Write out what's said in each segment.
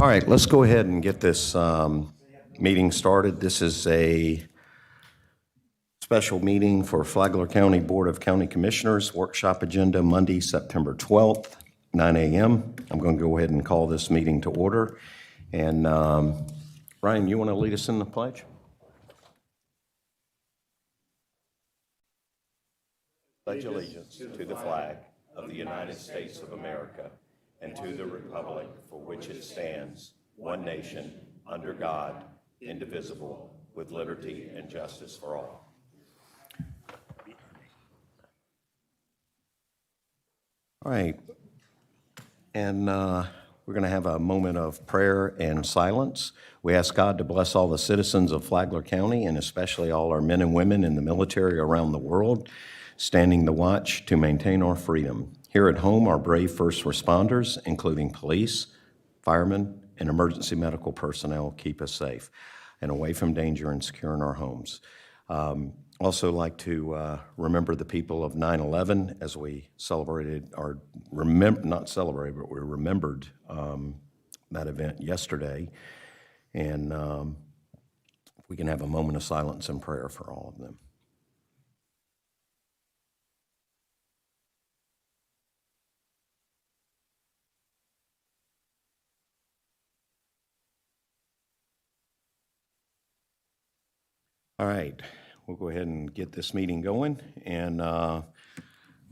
All right, let's go ahead and get this meeting started. This is a special meeting for Flagler County Board of County Commissioners, workshop agenda Monday, September 12th, 9 a.m. I'm going to go ahead and call this meeting to order. And Ryan, you want to lead us in the pledge? Pledge allegiance to the flag of the United States of America and to the republic for which it stands, one nation, under God, indivisible, with liberty and justice for all. All right, and we're going to have a moment of prayer and silence. We ask God to bless all the citizens of Flagler County and especially all our men and women in the military around the world, standing the watch to maintain our freedom. Here at home, our brave first responders, including police, firemen, and emergency medical personnel, keep us safe and away from danger and secure in our homes. Also like to remember the people of 9/11 as we celebrated, or not celebrated, but we remembered that event yesterday. And we can have a moment of silence and prayer for all of them. All right, we'll go ahead and get this meeting going. And I'd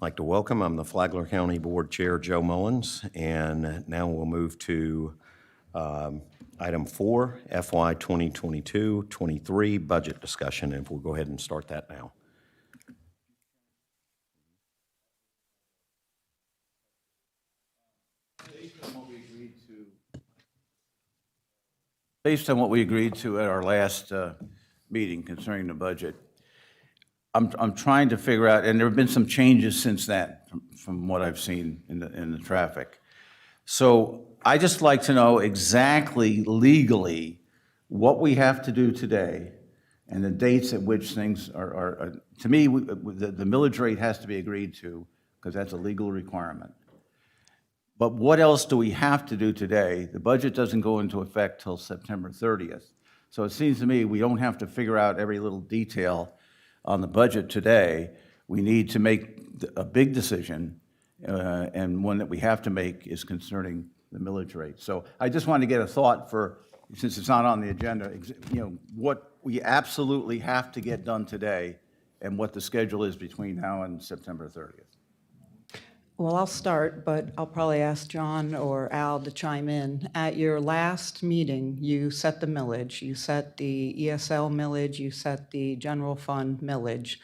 like to welcome, I'm the Flagler County Board Chair, Joe Mullins. And now we'll move to item 4, FY 2022-23 budget discussion. And we'll go ahead and start that now. Based on what we agreed to at our last meeting concerning the budget, I'm trying to figure out, and there have been some changes since then from what I've seen in the traffic. So I just like to know exactly legally what we have to do today and the dates at which things are to me, the millage rate has to be agreed to because that's a legal requirement. But what else do we have to do today? The budget doesn't go into effect till September 30th. So it seems to me we don't have to figure out every little detail on the budget today. We need to make a big decision, and one that we have to make is concerning the millage rate. So I just wanted to get a thought for, since it's not on the agenda, what we absolutely have to get done today and what the schedule is between now and September 30th. Well, I'll start, but I'll probably ask John or Al to chime in. At your last meeting, you set the millage. You set the ESL millage. You set the general fund millage.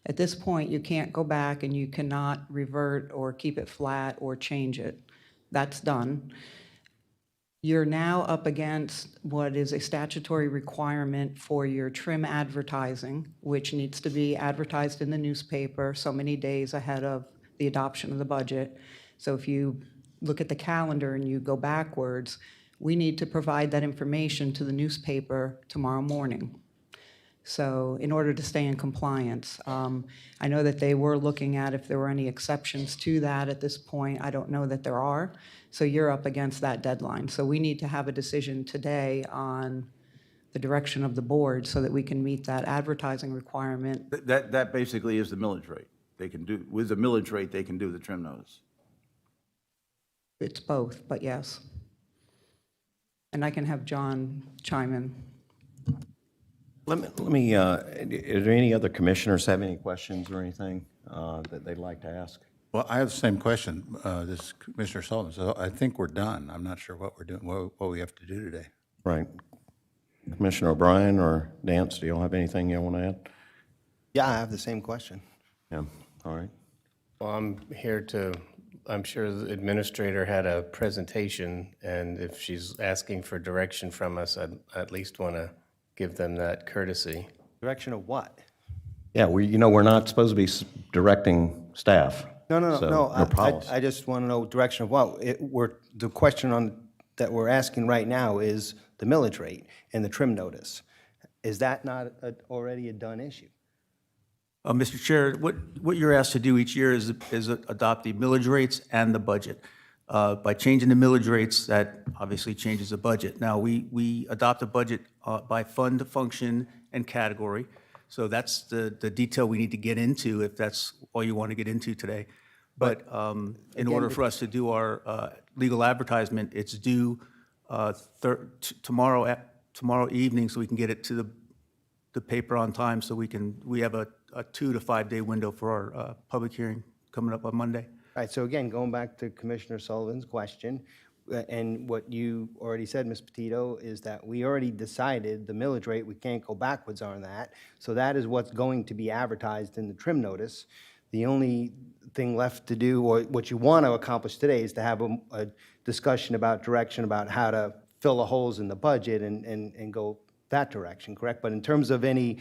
At this point, you can't go back and you cannot revert or keep it flat or change it. That's done. You're now up against what is a statutory requirement for your trim advertising, which needs to be advertised in the newspaper so many days ahead of the adoption of the budget. So if you look at the calendar and you go backwards, we need to provide that information to the newspaper tomorrow morning. So in order to stay in compliance, I know that they were looking at if there were any exceptions to that at this point. I don't know that there are. So you're up against that deadline. So we need to have a decision today on the direction of the board so that we can meet that advertising requirement. That basically is the millage rate. They can do, with the millage rate, they can do the trim notice. It's both, but yes. And I can have John chime in. Let me are there any other commissioners have any questions or anything that they'd like to ask? Well, I have the same question, this is Commissioner Sullivan. So I think we're done. I'm not sure what we're doing, what we have to do today. Right. Commissioner O'Brien or Dance, do you all have anything you want to add? Yeah, I have the same question. Yeah, all right. Well, I'm sure the administrator had a presentation, and if she's asking for direction from us, I'd at least want to give them that courtesy. Direction of what? Yeah, we're not supposed to be directing staff. No. No problems. I just want to know direction of what. The question that we're asking right now is the millage rate and the trim notice. Is that not already a done issue? Mr. Chair, what you're asked to do each year is adopt the millage rates and the budget. By changing the millage rates, that obviously changes the budget. Now, we adopt a budget by fund, function, and category. So that's the detail we need to get into, if that's all you want to get into today. But in order for us to do our legal advertisement, it's due tomorrow evening, so we can get it to the paper on time, so we have a 2 to 5 day window for our public hearing coming up on Monday. All right, so again, going back to Commissioner Sullivan's question, and what you already said, Ms. Petito, is that we already decided the millage rate, we can't go backwards on that. So that is what's going to be advertised in the trim notice. The only thing left to do, or what you want to accomplish today, is to have a discussion about direction about how to fill the holes in the budget and go that direction, correct? But in terms of any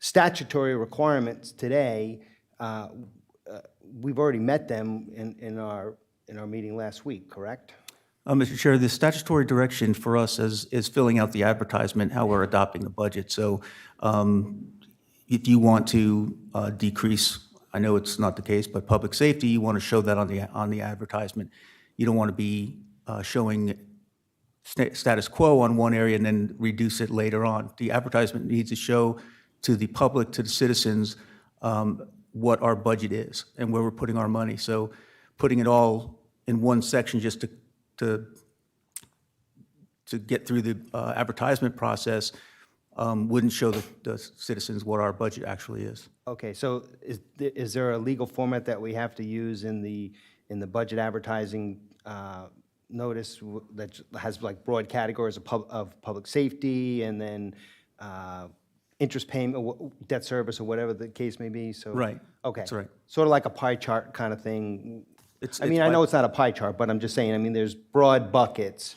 statutory requirements today, we've already met them in our meeting last week, correct? Mr. Chair, the statutory direction for us is filling out the advertisement, how we're adopting the budget. So if you want to decrease, I know it's not the case, but public safety, you want to show that on the advertisement. You don't want to be showing status quo on one area and then reduce it later on. The advertisement needs to show to the public, to the citizens, what our budget is and where we're putting our money. So putting it all in one section just to get through the advertisement process wouldn't show the citizens what our budget actually is. Okay, so is there a legal format that we have to use in the budget advertising notice that has like broad categories of public safety and then interest payment, debt service, or whatever the case may be? So Right. Okay. That's right. Sort of like a pie chart kind of thing. I mean, I like- know it's not a pie chart, but I'm just saying, I mean, there's broad buckets.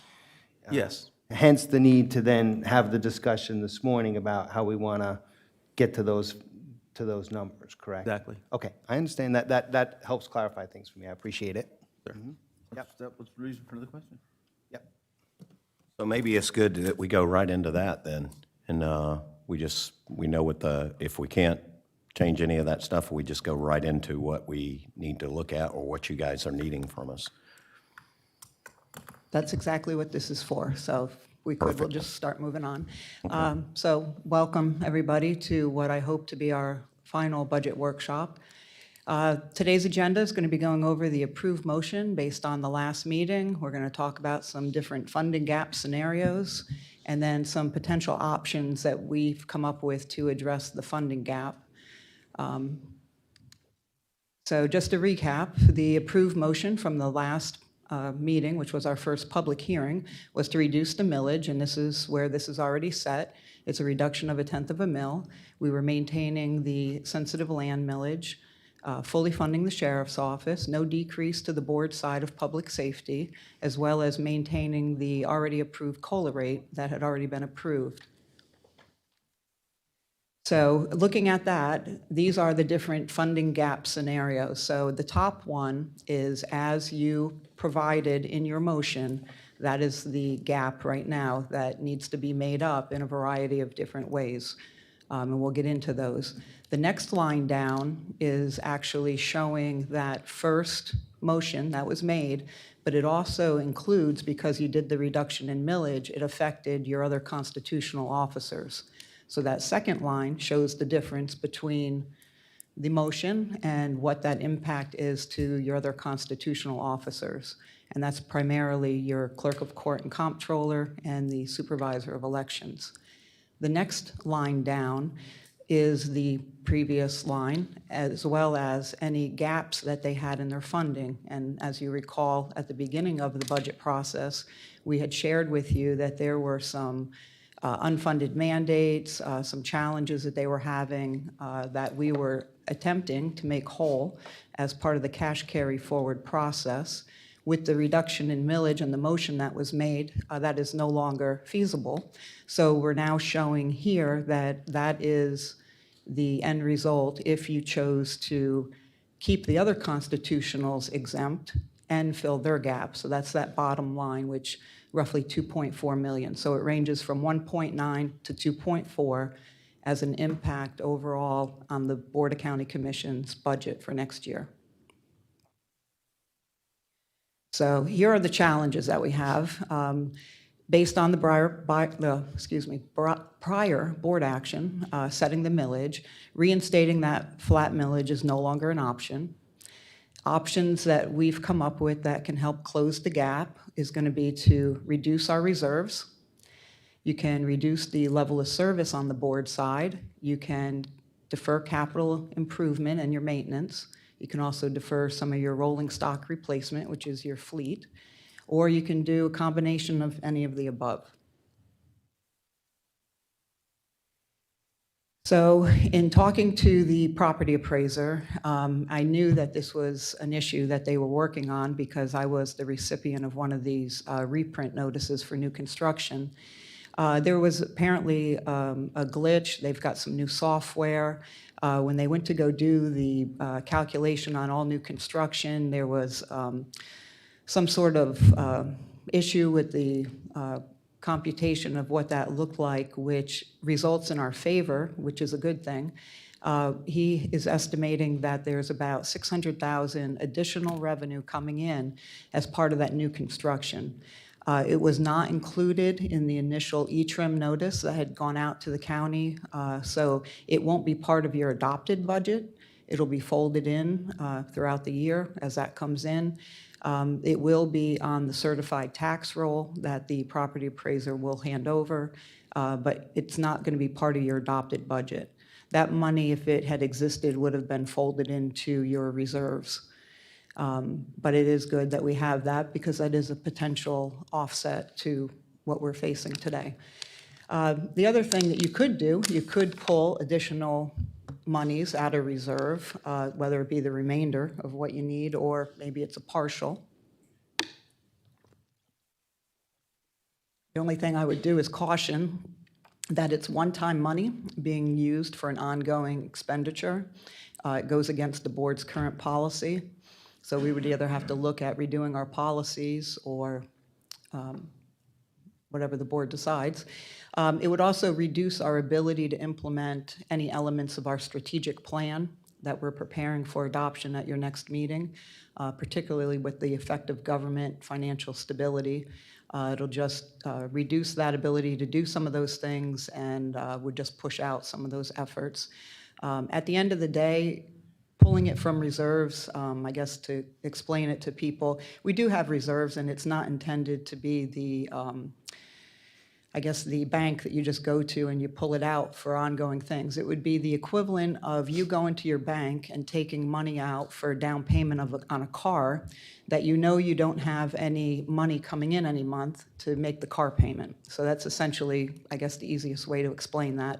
Yes. Hence the need to then have the discussion this morning about how we want to get to those numbers, correct? Exactly. Okay, I understand that. That helps clarify things for me. I appreciate it. That was the reason for the question. Yep. So maybe it's good that we go right into that then, and we know if we can't change any of that stuff, we just go right into what we need to look at or what you guys are needing from us. That's exactly what this is for. So if we could, we'll just start moving on. So welcome, everybody, to what I hope to be our final budget workshop. Today's agenda is going to be going over the approved motion based on the last meeting. We're going to talk about some different funding gap scenarios and then some potential options that we've come up with to address the funding gap. So just to recap, the approved motion from the last meeting, which was our first public hearing, was to reduce the millage, and this is where this is already set. It's a reduction of 1/10 of a mil. We were maintaining the sensitive land millage, fully funding the sheriff's office, no decrease to the board side of public safety, as well as maintaining the already approved COLA rate that had already been approved. So looking at that, these are the different funding gap scenarios. So the top one is as you provided in your motion, that is the gap right now that needs to be made up in a variety of different ways. And we'll get into those. The next line down is actually showing that first motion that was made, but it also includes, because you did the reduction in millage, it affected your other constitutional officers. So that second line shows the difference between the motion and what that impact is to your other constitutional officers. And that's primarily your clerk of court and comptroller and the supervisor of elections. The next line down is the previous line, as well as any gaps that they had in their funding. And as you recall, at the beginning of the budget process, we had shared with you that there were some unfunded mandates, some challenges that they were having that we were attempting to make whole as part of the cash carry forward process. With the reduction in millage and the motion that was made, that is no longer feasible. So we're now showing here that that is the end result if you chose to keep the other constitutionals exempt and fill their gap. So that's that bottom line, which roughly 2.4 million. So it ranges from 1.9 to 2.4 as an impact overall on the Board of County Commission's budget for next year. So here are the challenges that we have. Based on the prior board action, setting the millage, reinstating that flat millage is no longer an option. Options that we've come up with that can help close the gap is going to be to reduce our reserves. You can reduce the level of service on the board side. You can defer capital improvement and your maintenance. You can also defer some of your rolling stock replacement, which is your fleet, or you can do a combination of any of the above. So in talking to the property appraiser, I knew that this was an issue that they were working on because I was the recipient of one of these reprint notices for new construction. There was apparently a glitch. They've got some new software. When they went to go do the calculation on all new construction, there was some sort of issue with the computation of what that looked like, which results in our favor, which is a good thing. He is estimating that there's about $600,000 additional revenue coming in as part of that new construction. It was not included in the initial ETRIM notice that had gone out to the county, so it won't be part of your adopted budget. It'll be folded in throughout the year as that comes in. It will be on the certified tax roll that the property appraiser will hand over, but it's not going to be part of your adopted budget. That money, if it had existed, would have been folded into your reserves. But it is good that we have that because that is a potential offset to what we're facing today. The other thing that you could do, you could pull additional monies out of reserve, whether it be the remainder of what you need or maybe it's a partial. The only thing I would do is caution that it's one-time money being used for an ongoing expenditure. It goes against the board's current policy. So we would either have to look at redoing our policies or whatever the board decides. It would also reduce our ability to implement any elements of our strategic plan that we're preparing for adoption at your next meeting, particularly with the effective government financial stability. It'll just reduce that ability to do some of those things and would just push out some of those efforts. At the end of the day, pulling it from reserves, I guess to explain it to people, we do have reserves and it's not intended to be the I guess, the bank that you just go to and you pull it out for ongoing things. It would be the equivalent of you going to your bank and taking money out for a down payment on a car that you know you don't have any money coming in any month to make the car payment. So that's essentially, I guess, the easiest way to explain that.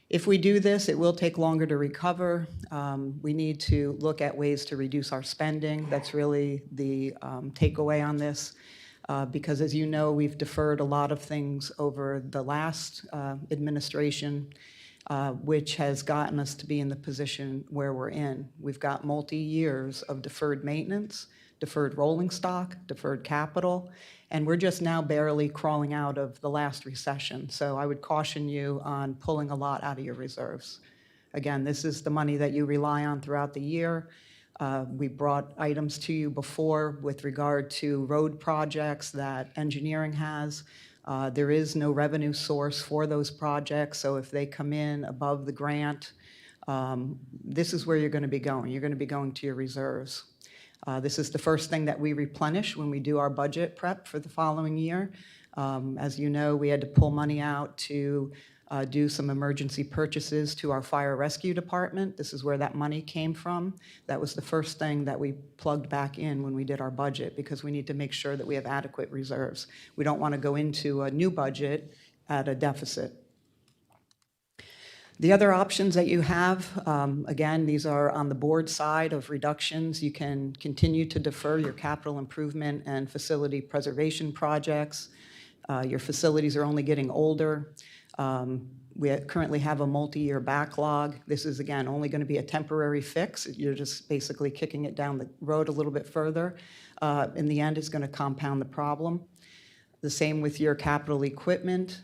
If we do this, it will take longer to recover. We need to look at ways to reduce our spending. That's really the takeaway on this. Because as you know, we've deferred a lot of things over the last administration, which has gotten us to be in the position where we're in. We've got multi-years of deferred maintenance, deferred rolling stock, deferred capital, and we're just now barely crawling out of the last recession. So I would caution you on pulling a lot out of your reserves. Again, this is the money that you rely on throughout the year. We brought items to you before with regard to road projects that engineering has. There is no revenue source for those projects, so if they come in above the grant, this is where you're going to be going. You're going to be going to your reserves. This is the first thing that we replenish when we do our budget prep for the following year. As you know, we had to pull money out to do some emergency purchases to our fire rescue department. This is where that money came from. That was the first thing that we plugged back in when we did our budget because we need to make sure that we have adequate reserves. We don't want to go into a new budget at a deficit. The other options that you have, again, these are on the board side of reductions. You can continue to defer your capital improvement and facility preservation projects. Your facilities are only getting older. We currently have a multi-year backlog. This is, again, only going to be a temporary fix. You're just basically kicking it down the road a little bit further. In the end, it's going to compound the problem. The same with your capital equipment.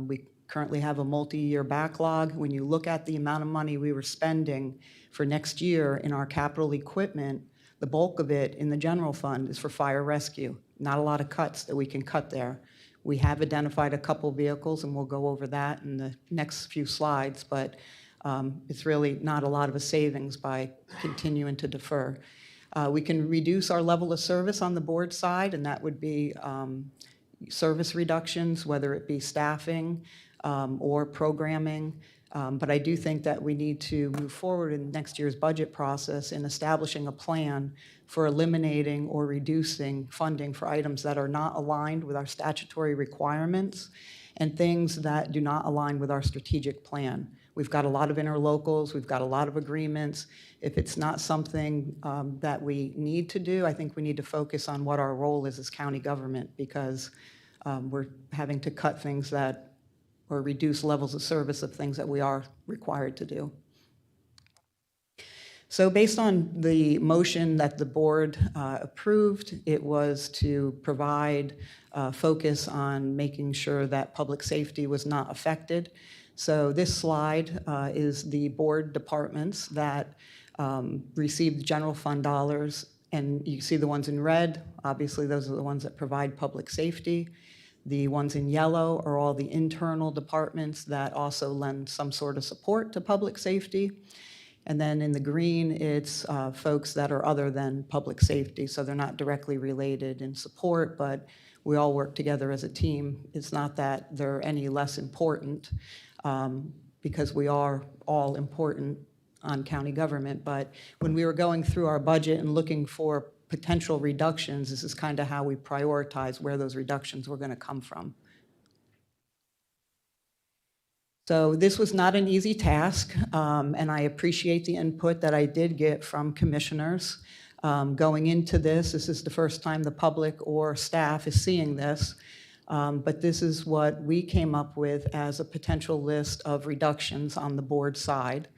We currently have a multi-year backlog. When you look at the amount of money we were spending for next year in our capital equipment, The bulk of it in the general fund is for fire rescue. Not a lot of cuts that we can cut there. We have identified a couple vehicles, and we'll go over that in the next few slides, but it's really not a lot of a savings by continuing to defer. We can reduce our level of service on the board side, and that would be service reductions, whether it be staffing or programming. But I do think that we need to move forward in next year's budget process in establishing a plan for eliminating or reducing funding for items that are not aligned with our statutory requirements and things that do not align with our strategic plan. We've got a lot of interlocals, we've got a lot of agreements. If it's not something that we need to do, I think we need to focus on what our role is as county government, because we're having to cut things that, or reduce levels of service of things that we are required to do. So based on the motion that the board approved, it was to provide focus on making sure that public safety was not affected. So this slide is the board departments that received general fund dollars, and you see the ones in red. Obviously, those are the ones that provide public safety. The ones in yellow are all the internal departments that also lend some sort of support to public safety. And then in the green, it's folks that are other than public safety, so they're not directly related in support, but we all work together as a team. It's not that they're any less important, because we are all important on county government. But when we were going through our budget and looking for potential reductions, this is kind of how we prioritize where those reductions were going to come from. So this was not an easy task, and I appreciate the input that I did get from commissioners. Going into this is the first time the public or staff is seeing this, but this is what we came up with as a potential list of reductions on the board side.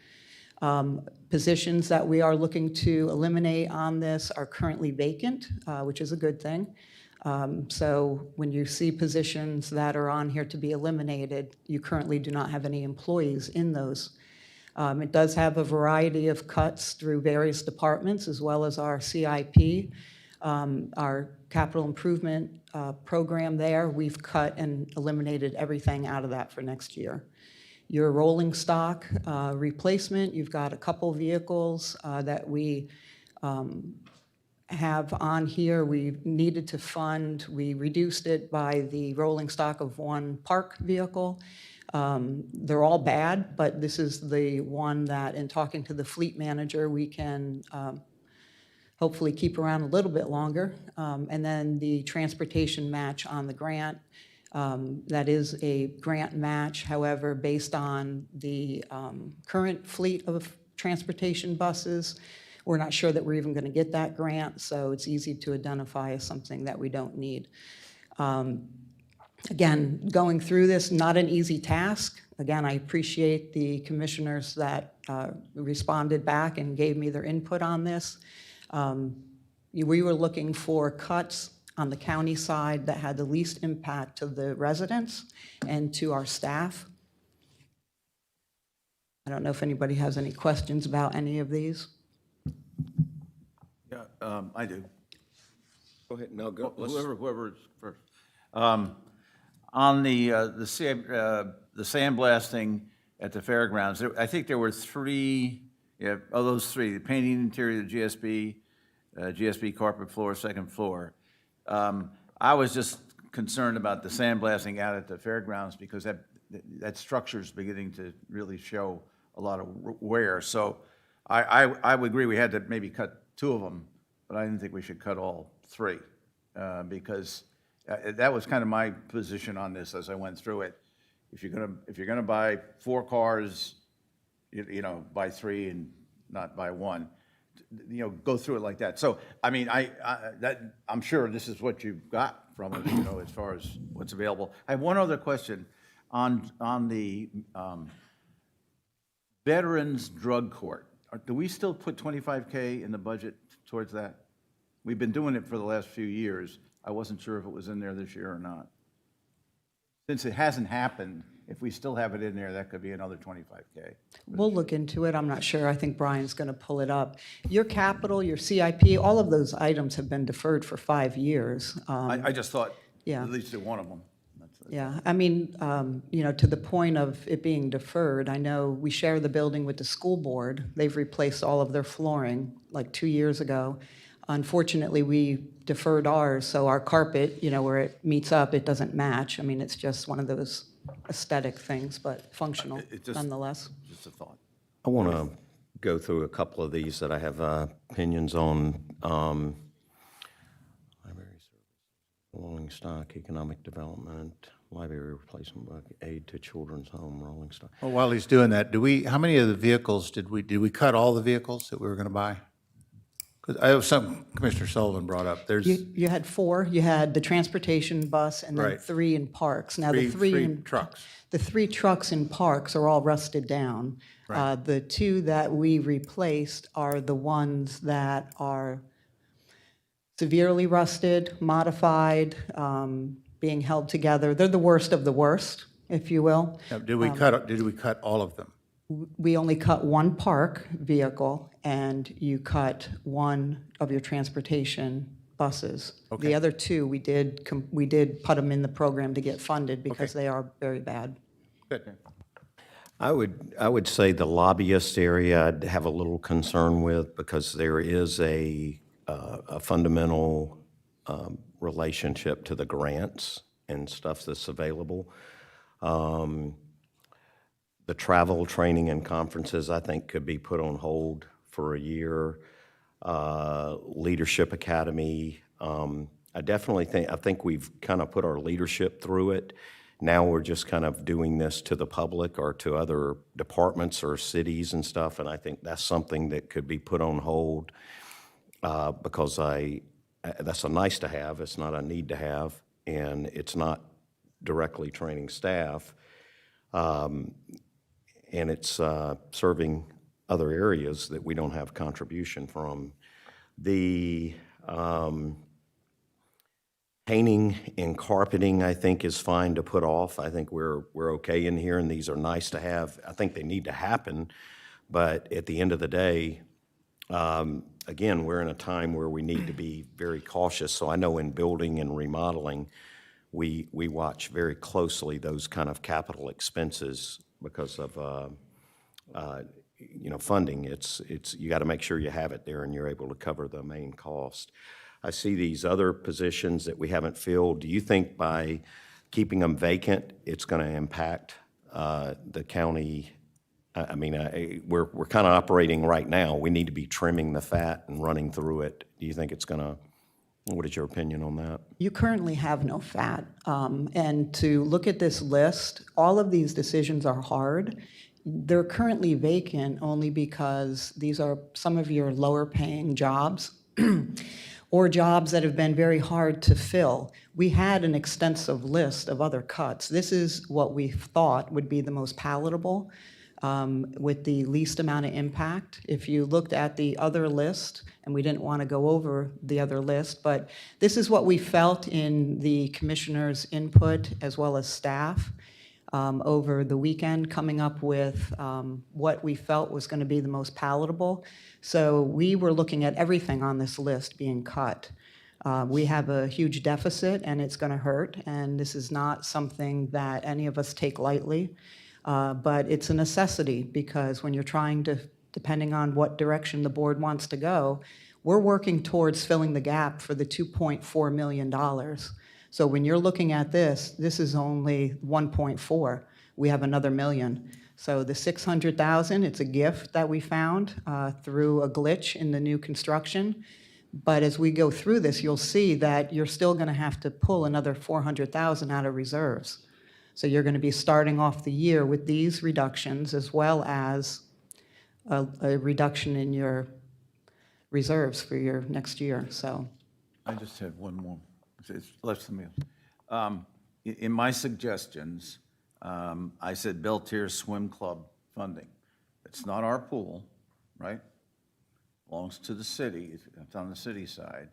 Positions that we are looking to eliminate on this are currently vacant, which is a good thing. So when you see positions that are on here to be eliminated, you currently do not have any employees in those. It does have a variety of cuts through various departments, as well as our CIP, our capital improvement program there. We've cut and eliminated everything out of that for next year. Your rolling stock replacement, you've got a couple vehicles that we have on here. We needed to fund. We reduced it by the rolling stock of one park vehicle. They're all bad, but this is the one that, in talking to the fleet manager, we can hopefully keep around a little bit longer. And then the transportation match on the grant. That is a grant match, however, based on the current fleet of transportation buses, we're not sure that we're even going to get that grant, so it's easy to identify as something that we don't need. Again, going through this, not an easy task. Again, I appreciate the commissioners that responded back and gave me their input on this. We were looking for cuts on the county side that had the least impact to the residents and to our staff. I don't know if anybody has any questions about any of these. Yeah, I do. Go ahead, no, go. Whoever's first. On the sandblasting at the fairgrounds, I think there were three, yeah, of those three, the painting interior, the GSB carpet floor, second floor. I was just concerned about the sandblasting out at the fairgrounds because that structure's beginning to really show a lot of wear. So I would agree we had to maybe cut two of them, but I didn't think we should cut all three because that was kind of my position on this as I went through it. If you're gonna buy 4 cars, you know, buy 3 and not buy 1. You know, go through it like that. So, I mean, I'm sure this is what you got from it, you know, as far as what's available. I have one other question on the Veterans Drug Court. Do we still put $25K in the budget towards that? We've been doing it for the last few years. I wasn't sure if it was in there this year or not. Since it hasn't happened, if we still have it in there, that could be another 25K. We'll look into it. I'm not sure. I think Brian's going to pull it up. Your capital, your CIP, all of those items have been deferred for 5 years. I just thought, yeah. at least one of them. Yeah, I mean, to the point of it being deferred, I know we share the building with the school board. They've replaced all of their flooring like 2 years ago. Unfortunately, we deferred ours, so our carpet, where it meets up, it doesn't match. I mean, it's just one of those aesthetic things, but functional It just- nonetheless. Just a thought. I want to go through a couple of these that I have opinions on. Library service, rolling stock, economic development, library replacement book, aid to children's home, rolling stock. Well, while he's doing that, how many of the vehicles did we cut all the vehicles that we were going to buy? Because I have something Commissioner Sullivan brought up. There's You had 4. You had the transportation bus and then Right. 3 in parks. Now, the three in trucks. The 3 trucks in parks are all rusted down. The 2 that we replaced are the ones that are severely rusted, modified, being held together. They're the worst of the worst, if you will. Now, did we cut all of them? We only cut 1 park vehicle, and you cut 1 of your transportation buses. Okay. The other 2, we did put them in the program to get funded because they are very bad. Good. I would say the lobbyist area I'd have a little concern with because there is a fundamental relationship to the grants and stuff that's available. The travel, training, and conferences, I think, could be put on hold for a year. Leadership Academy, I think we've kind of put our leadership through it. Now we're just kind of doing this to the public or to other departments or cities and stuff, and I think that's something that could be put on hold because that's a nice to have, it's not a need to have, and it's not directly training staff. And it's serving other areas that we don't have contribution from. The painting and carpeting, I think, is fine to put off. I think we're okay in here, and these are nice to have. I think they need to happen, but at the end of the day, again, we're in a time where we need to be very cautious. So I know in building and remodeling, we watch very closely those kind of capital expenses because of funding. It's you got to make sure you have it there and you're able to cover the main cost. I see these other positions that we haven't filled. Do you think by keeping them vacant, it's going to impact the county? I mean, we're kind of operating right now. We need to be trimming the fat and running through it. Do you think it's going to? What is your opinion on that? You currently have no fat. And to look at this list, all of these decisions are hard. They're currently vacant only because these are some of your lower paying jobs or jobs that have been very hard to fill. We had an extensive list of other cuts. This is what we thought would be the most palatable with the least amount of impact. If you looked at the other list, and we didn't want to go over the other list, but this is what we felt in the commissioner's input as well as staff over the weekend, coming up with what we felt was going to be the most palatable. So we were looking at everything on this list being cut. We have a huge deficit, and it's going to hurt, and this is not something that any of us take lightly. But it's a necessity because when you're trying to, depending on what direction the board wants to go, we're working towards filling the gap for the $2.4 million. So when you're looking at this is only 1.4. We have another million. So the 600,000, it's a gift that we found through a glitch in the new construction. But as we go through this, you'll see that you're still going to have to pull another 400,000 out of reserves. So you're going to be starting off the year with these reductions as well as a reduction in your reserves for your next year, so. I just had one more. It's less than me. In my suggestions, I said Beltier Swim Club funding. It's not our pool, right? Belongs to the city. It's on the city side.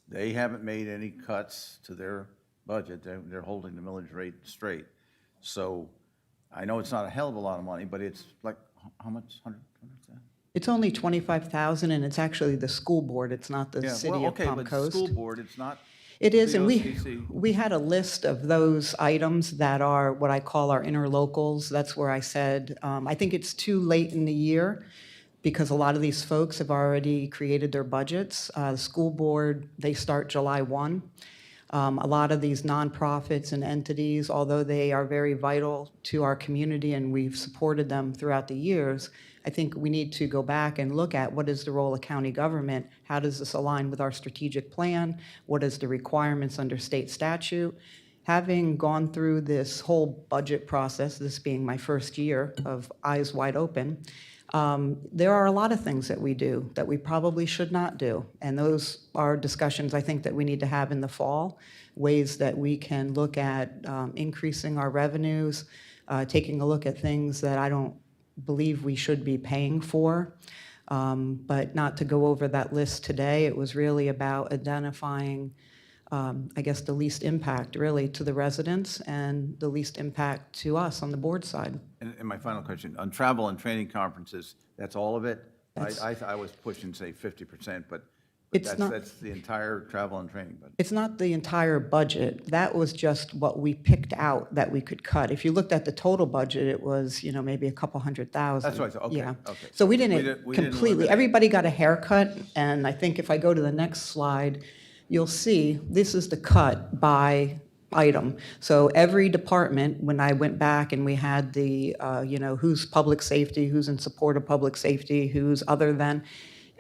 They haven't made any cuts to their budget. They're holding the millage rate straight. So I know it's not a hell of a lot of money, but it's like, how much, 100? It's only 25,000, and it's actually the school board, it's not the Yeah, city well, of okay, Palm but the Coast. school board, it's not. It is, and VOCC. we had a list of those items that are what I call our interlocals. That's where I said, I think it's too late in the year because a lot of these folks have already created their budgets. The school board, they start July 1. A lot of these nonprofits and entities, although they are very vital to our community and we've supported them throughout the years, I think we need to go back and look at what is the role of county government? How does this align with our strategic plan? What is the requirements under state statute? Having gone through this whole budget process, this being my first year of eyes wide open, there are a lot of things that we do that we probably should not do. And those are discussions I think that we need to have in the fall, ways that we can look at increasing our revenues, taking a look at things that I don't believe we should be paying for. But not to go over that list today. It was really about identifying, I guess, the least impact really to the residents and the least impact to us on the board side. And my final question, on travel and training conferences, that's all of it? That's- I was pushing, say, 50%, but It's not- that's the entire travel and training budget. It's not the entire budget. That was just what we picked out that we could cut. If you looked at the total budget, it was, maybe a couple 100,000. That's what I thought. Okay, Yeah. okay. So we We didn't didn't completely, eliminate- everybody got a haircut, and I think if I go to the next slide, you'll see this is the cut by item. So every department, when I went back and we had the, who's public safety, who's in support of public safety, who's other than,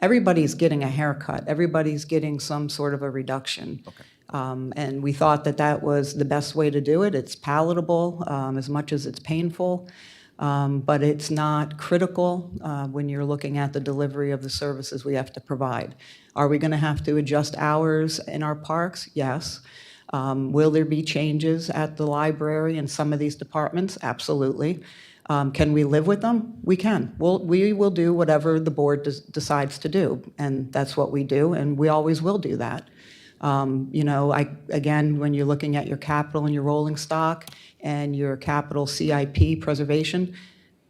everybody's getting a haircut. Everybody's getting some sort of a reduction. Okay. And we thought that that was the best way to do it. It's palatable as much as it's painful, but it's not critical when you're looking at the delivery of the services we have to provide. Are we going to have to adjust hours in our parks? Yes. Will there be changes at the library and some of these departments? Absolutely. Can we live with them? We can. We will do whatever the board decides to do, and that's what we do, and we always will do that. Again, when you're looking at your capital and your rolling stock and your capital CIP preservation,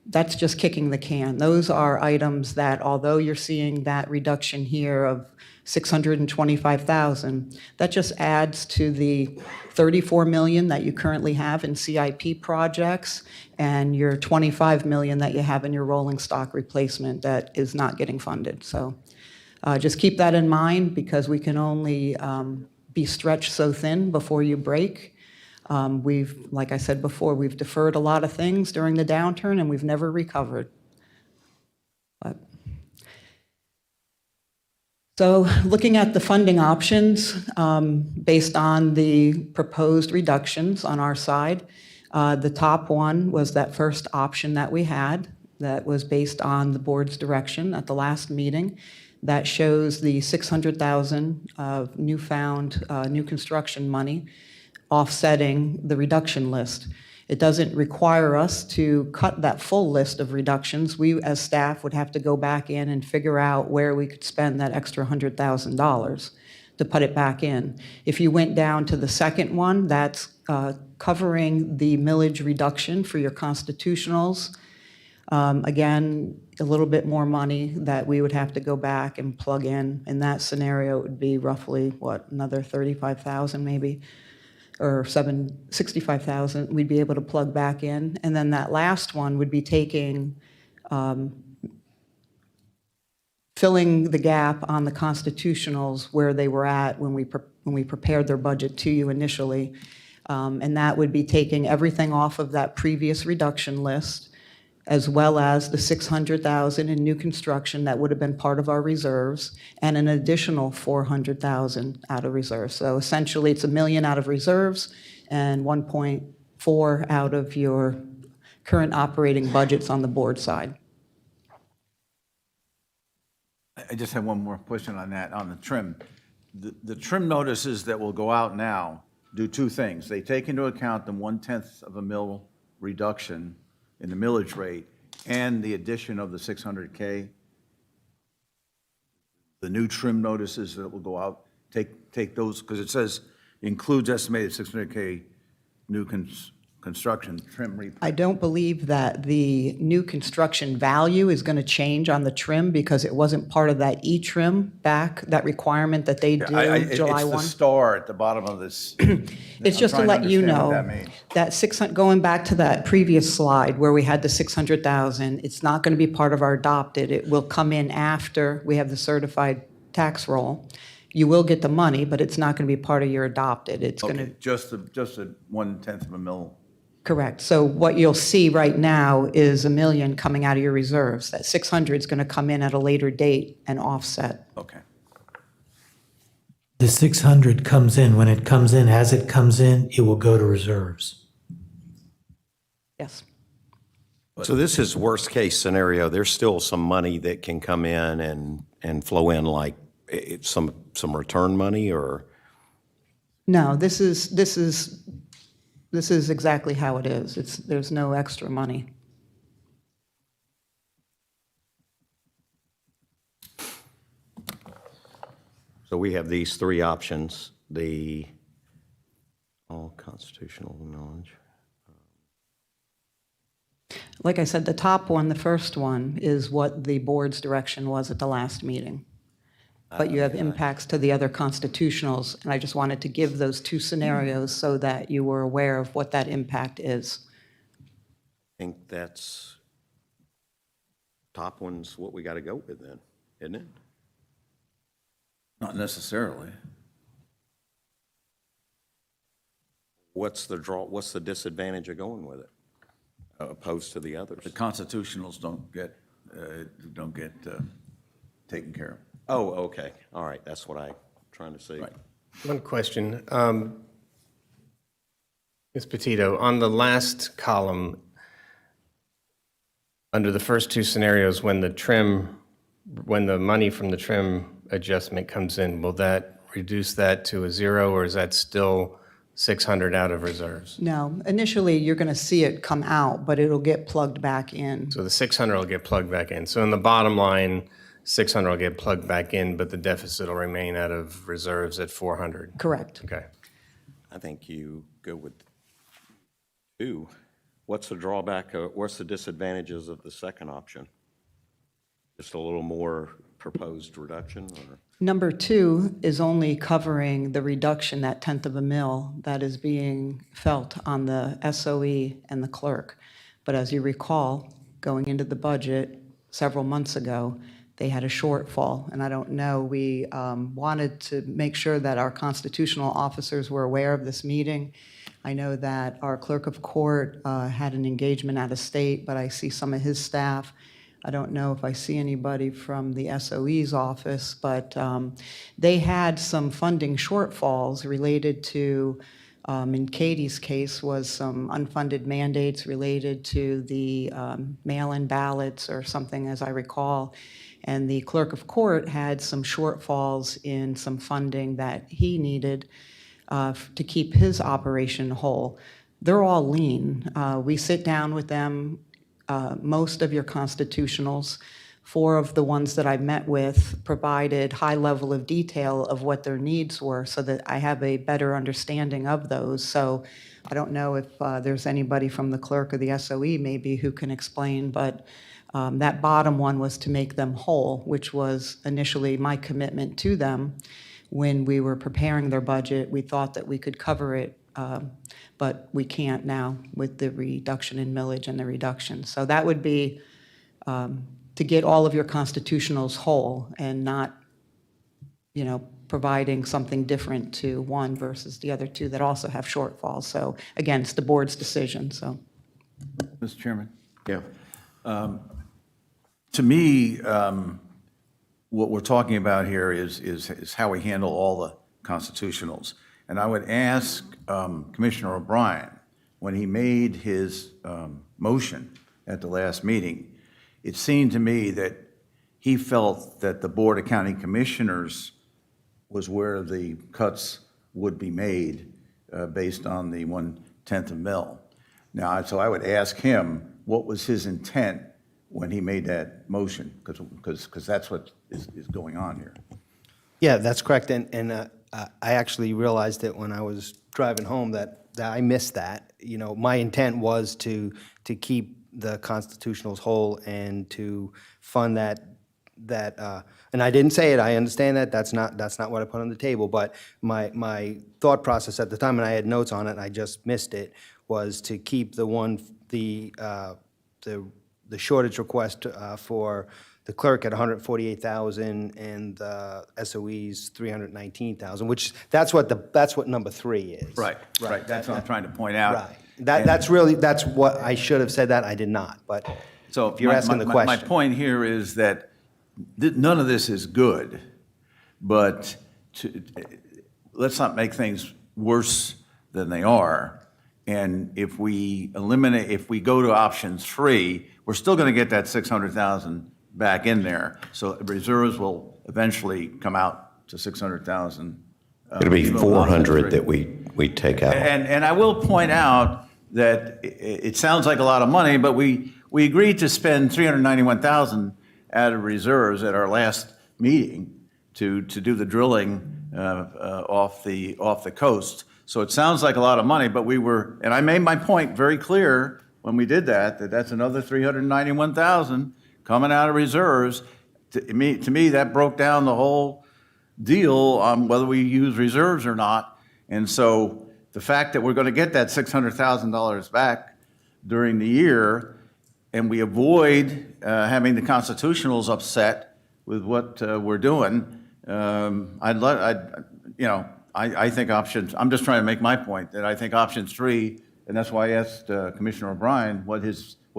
that's just kicking the can. Those are items that, although you're seeing that reduction here of 625,000, that just adds to the 34 million that you currently have in CIP projects and your 25 million that you have in your rolling stock replacement that is not getting funded. So just keep that in mind because we can only be stretched so thin before you break. Like I said before, we've deferred a lot of things during the downturn and we've never recovered. So looking at the funding options, based on the proposed reductions on our side, the top one was that first option that we had that was based on the board's direction at the last meeting. That shows the 600,000 of newfound new construction money offsetting the reduction list. It doesn't require us to cut that full list of reductions. We, as staff, would have to go back in and figure out where we could spend that extra $100,000 to put it back in. If you went down to the second one, that's covering the millage reduction for your constitutionals. Again, a little bit more money that we would have to go back and plug in. In that scenario, it would be roughly, another 35,000 maybe, or 65,000 we'd be able to plug back in. And then that last one would be taking, filling the gap on the constitutionals where they were at when we prepared their budget to you initially. And that would be taking everything off of that previous reduction list, as well as the 600,000 in new construction that would have been part of our reserves, and an additional 400,000 out of reserves. So essentially, it's $1 million out of reserves and 1.4 out of your current operating budgets on the board side. I just have one more question on that, on the trim. The trim notices that will go out now do two things. They take into account the 1/10 of a mil reduction in the millage rate and the addition of the 600K. The new trim notices that will go out, take those, because it says includes estimated 600K new construction trim I repair. don't believe that the new construction value is going to change on the trim because it wasn't part of that E-trim back, that requirement that they do July It's the 1. star at the bottom of this. It's just to let you know That means. that 600, going back to that previous slide where we had the 600,000, it's not going to be part of our adopted. It will come in after we have the certified tax roll. You will get the money, but it's not going to be part of your adopted. It's going to, Okay, just a 1/10 of a mil. correct. So what you'll see right now is $1 million coming out of your reserves. That 600 is going to come in at a later date and offset. Okay. The 600 comes in. When it comes in, as it comes in, it will go to reserves. Yes. So this is worst-case scenario. There's still some money that can come in and flow in, like some return money, or? No, this is exactly how it is. There's no extra money. So we have these three options, the all constitutional knowledge. Like I said, the top one, the first one, is what the board's direction was at the last meeting. But you have impacts to the other constitutionals, and I just wanted to give those two scenarios so that you were aware of what that impact is. I think that's, top one's what we got to go with then, isn't it? Not necessarily. What's the disadvantage of going with it, opposed to the others? The constitutionals don't get taken care of. Oh, okay, all right, that's what I'm trying to see. Right. One question. Ms. Petito, on the last column, under the first two scenarios, when the money from the trim adjustment comes in, will that reduce that to a zero, or is that still 600 out of reserves? No, initially, you're going to see it come out, but it'll get plugged back in. So the 600 will get plugged back in. So in the bottom line, 600 will get plugged back in, but the deficit will remain out of reserves at 400. Correct. Okay. I think you go with two. What's the drawback, what's the disadvantages of the second option? Just a little more proposed reduction, or? Number two is only covering the reduction, that tenth of a mil, that is being felt on the SOE and the clerk. But as you recall, going into the budget several months ago, they had a shortfall, and I don't know, we wanted to make sure that our constitutional officers were aware of this meeting. I know that our clerk of court had an engagement out of state, but I see some of his staff. I don't know if I see anybody from the SOE's office, but they had some funding shortfalls related to, in Katie's case, was some unfunded mandates related to the mail-in ballots or something, as I recall. And the clerk of court had some shortfalls in some funding that he needed to keep his operation whole. They're all lean. We sit down with them, most of your constitutionals. 4 of the ones that I met with provided high level of detail of what their needs were so that I have a better understanding of those. So I don't know if there's anybody from the clerk or the SOE maybe who can explain, but that bottom one was to make them whole, which was initially my commitment to them. When we were preparing their budget, we thought that we could cover it, but we can't now with the reduction in millage and the reduction. So that would be to get all of your constitutionals whole and not, providing something different to one versus the other 2 that also have shortfalls. So again, it's the board's decision, so. Mr. Chairman? Yeah. To me, what we're talking about here is how we handle all the constitutionals. And I would ask Commissioner O'Brien, when he made his motion at the last meeting, it seemed to me that he felt that the Board of County Commissioners was where the cuts would be made based on the 1/10 of mil. Now, so I would ask him, what was his intent when he made that motion? Because that's what is going on here. Yeah, that's correct. And I actually realized it when I was driving home that I missed that. You know, my intent was to keep the constitutionals whole and to fund that, and I didn't say it, I understand that, that's not what I put on the table, but my thought process at the time, and I had notes on it, and I just missed it, was to keep the shortage request for the clerk at 148,000 and the SOE's 319,000, which that's what number 3 is. Right. That's what I'm trying to point out. Right. That's what I should have said that, I did not, but So if you're asking the my question. point here is that none of this is good, but let's not make things worse than they are. And if we go to option 3, we're still going to get that 600,000 back in there. So reserves will eventually come out to 600,000. It'll be 400 that we take out. And I will point out that it sounds like a lot of money, but we agreed to spend 391,000 out of reserves at our last meeting to do the drilling off the coast. So it sounds like a lot of money, but and I made my point very clear when we did that's another 391,000 coming out of reserves. To me, that broke down the whole deal on whether we use reserves or not. And so the fact that we're going to get that $600,000 back during the year, and we avoid having the constitutionals upset with what we're doing, I think options. I'm just trying to make my point that I think option 3, and that's why I asked Commissioner O'Brien what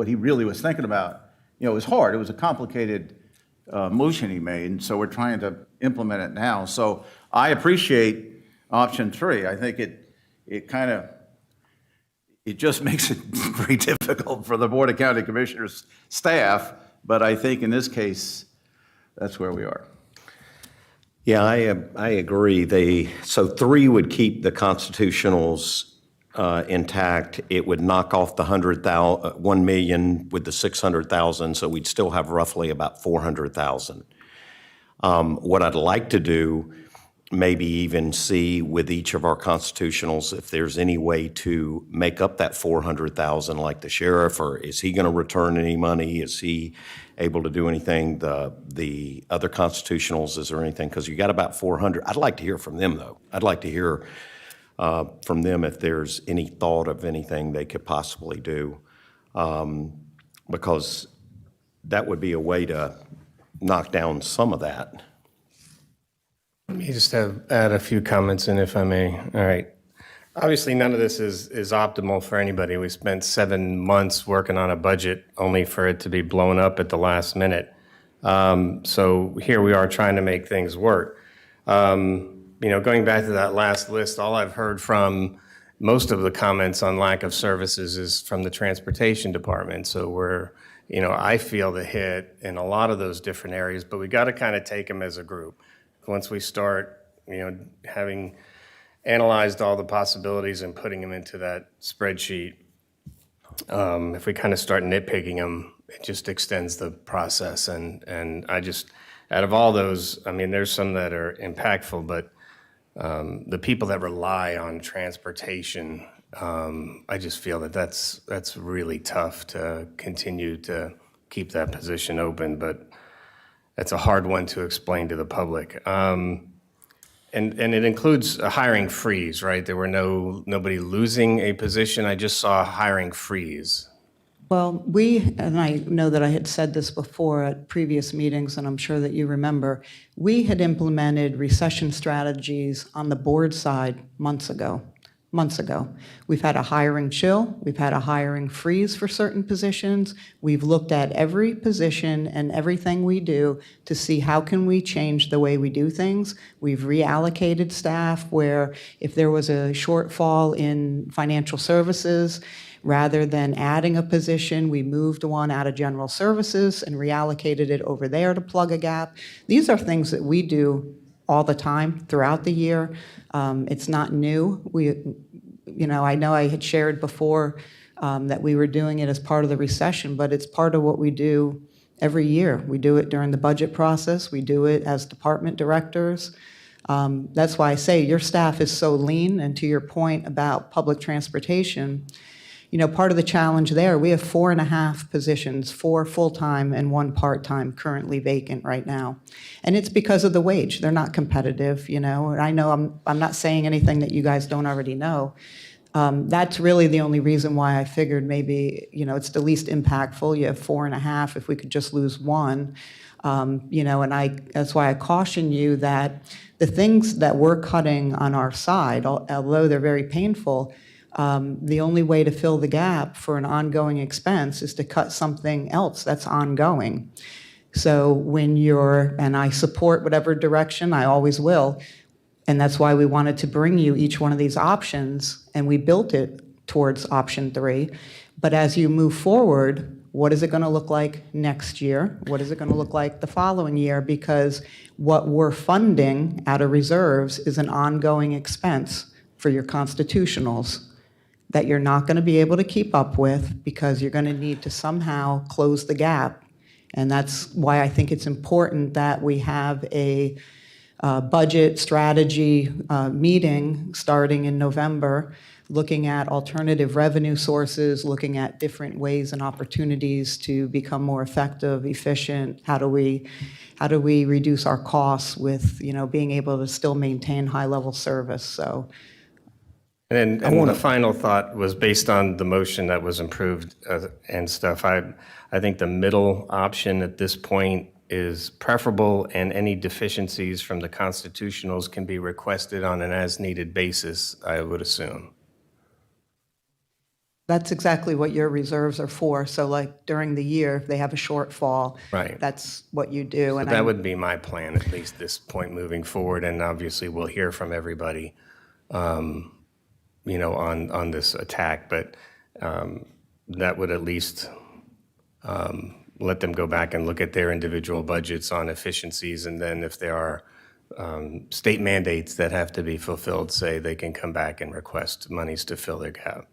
he really was thinking about. You know, it was hard. It was a complicated motion he made, and so we're trying to implement it now. So I appreciate option 3. I think it just makes it very difficult for the Board of County Commissioners staff, but I think in this case, that's where we are. Yeah, I agree. So 3 would keep the constitutionals intact. It would knock off the 1 million with the 600,000, so we'd still have roughly about 400,000. What I'd like to do, maybe even see with each of our constitutionals if there's any way to make up that 400,000, like the sheriff, or is he going to return any money? Is he able to do anything? The other constitutionals, is there anything? Because you got about 400. I'd like to hear from them, though. I'd like to hear from them if there's any thought of anything they could possibly do, because that would be a way to knock down some of that. Let me just add a few comments in, if I may. All right. Obviously, none of this is optimal for anybody. We spent 7 months working on a budget only for it to be blown up at the last minute. So here we are trying to make things work. Going back to that last list, all I've heard from most of the comments on lack of services is from the transportation department. So I feel the hit in a lot of those different areas, but we got to kind of take them as a group. Once we start, having analyzed all the possibilities and putting them into that spreadsheet, if we kind of start nitpicking them, it just extends the process. And I just, out of all those, there's some that are impactful, but the people that rely on transportation, I just feel that's really tough to continue to keep that position open, but that's a hard one to explain to the public. And it includes a hiring freeze, right? There were nobody losing a position. I just saw a hiring freeze. Well, and I know that I had said this before at previous meetings, and I'm sure that you remember, we had implemented recession strategies on the board side months ago. We've had a hiring chill, we've had a hiring freeze for certain positions. We've looked at every position and everything we do to see how can we change the way we do things. We've reallocated staff where if there was a shortfall in financial services, rather than adding a position, we moved one out of general services and reallocated it over there to plug a gap. These are things that we do all the time throughout the year. It's not new. I know I had shared before that we were doing it as part of the recession, but it's part of what we do every year. We do it during the budget process. We do it as department directors. That's why I say your staff is so lean, and to your point about public transportation, part of the challenge there, we have 4.5 positions, 4 full-time and 1 part-time currently vacant right now. And it's because of the wage. They're not competitive, I know I'm not saying anything that you guys don't already know. That's really the only reason why I figured maybe, it's the least impactful. You have 4.5, if we could just lose 1. And that's why I caution you that the things that we're cutting on our side, although they're very painful, the only way to fill the gap for an ongoing expense is to cut something else that's ongoing. So and I support whatever direction, I always will, and that's why we wanted to bring you each one of these options, and we built it towards option 3. But as you move forward, what is it going to look like next year? What is it going to look like the following year? Because what we're funding out of reserves is an ongoing expense for your constitutionals that you're not going to be able to keep up with, because you're going to need to somehow close the gap. And that's why I think it's important that we have a budget strategy meeting starting in November, looking at alternative revenue sources, looking at different ways and opportunities to become more effective, efficient. How do we reduce our costs with being able to still maintain high-level service? So. And the final thought was based on the motion that was improved and stuff. I think the middle option at this point is preferable, and any deficiencies from the constitutionals can be requested on an as-needed basis, I would assume. That's exactly what your reserves are for. So like during the year, if they have a shortfall, Right. That's what you do. So that would be my plan, at least this point moving forward, and obviously we'll hear from everybody on this attack, but that would at least let them go back and look at their individual budgets on efficiencies, and then if there are state mandates that have to be fulfilled, say they can come back and request monies to fill their gap.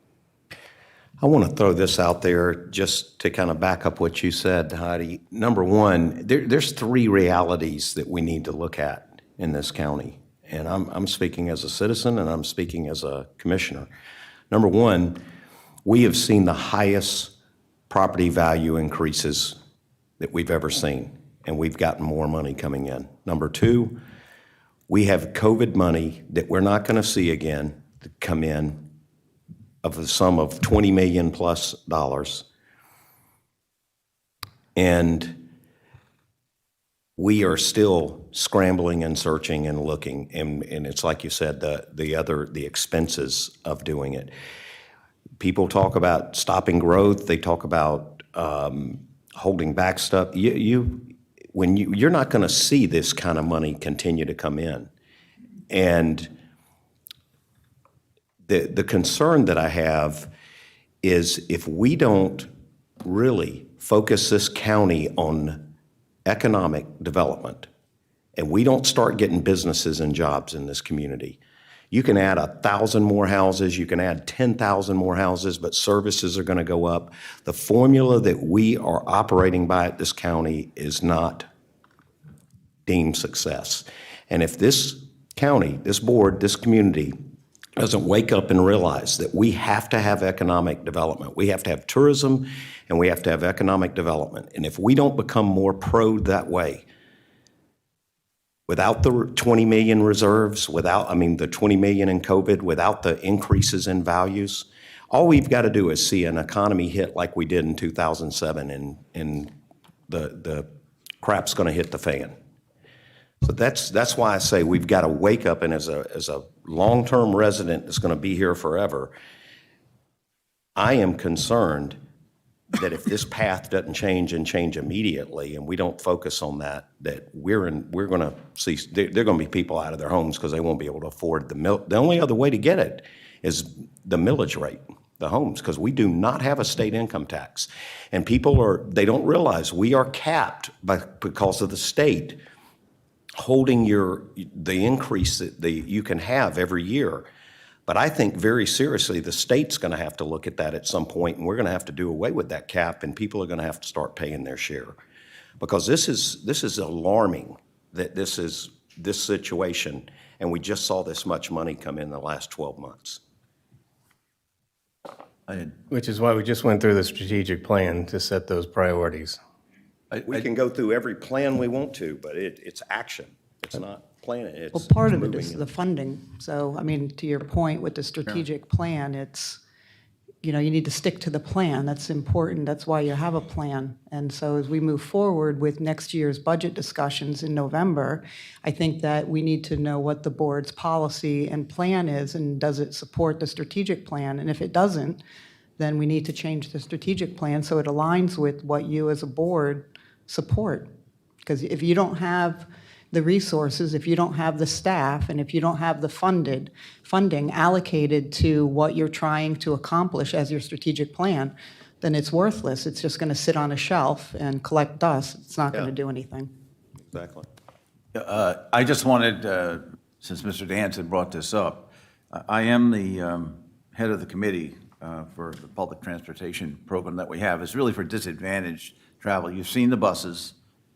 I want to throw this out there just to kind of back up what you said, Heidi. Number one, there's 3 realities that we need to look at in this county. And I'm speaking as a citizen, and I'm speaking as a commissioner. Number one, we have seen the highest property value increases that we've ever seen, and we've gotten more money coming in. Number 2, we have COVID money that we're not going to see again to come in of a sum of $20 million plus. And we are still scrambling and searching and looking, and it's like you said, the expenses of doing it. People talk about stopping growth. They talk about holding back stuff. You're not going to see this kind of money continue to come in, and the concern that I have is if we don't really focus this county on economic development, and we don't start getting businesses and jobs in this community, you can add 1,000 more houses, you can add 10,000 more houses, but services are going to go up. The formula that we are operating by at this county is not deemed success. And if this county, this board, this community doesn't wake up and realize that we have to have economic development, we have to have tourism, and we have to have economic development. And if we don't become more pro that way, without the 20 million reserves, the 20 million in COVID, without the increases in values, all we've got to do is see an economy hit like we did in 2007, and the crap's going to hit the fan. So that's why I say we've got to wake up, and as a long-term resident that's going to be here forever, I am concerned that if this path doesn't change and change immediately, and we don't focus on that we're going to see there are going to be people out of their homes because they won't be able to afford the only other way to get it is the millage rate, the homes, because we do not have a state income tax, and they don't realize we are capped because of the state holding the increase that you can have every year. But I think very seriously, the state's going to have to look at that at some point, and we're going to have to do away with that cap, and people are going to have to start paying their share. Because this is alarming that this is this situation, and we just saw this much money come in the last 12 months. Which is why we just went through the strategic plan to set those priorities. We can go through every plan we want to, but it's action. It's not planning, it's Well, part of it moving is the funding. So, I mean, to your point with the strategic plan, it's, you know, you need to stick to the plan. That's important. That's why you have a plan. And so as we move forward with next year's budget discussions in November, I think that we need to know what the board's policy and plan is, and does it support the strategic plan? And if it doesn't, then we need to change the strategic plan so it aligns with what you as a board support. Because if you don't have the resources, if you don't have the staff, and if you don't have the funding allocated to what you're trying to accomplish as your strategic plan, then it's worthless. It's just going to sit on a shelf and collect dust. It's not going to do anything. Exactly. I just wanted, since Mr. Dance had brought this up, I am the head of the committee for the public transportation program that we have. It's really for disadvantaged travel. You've seen the buses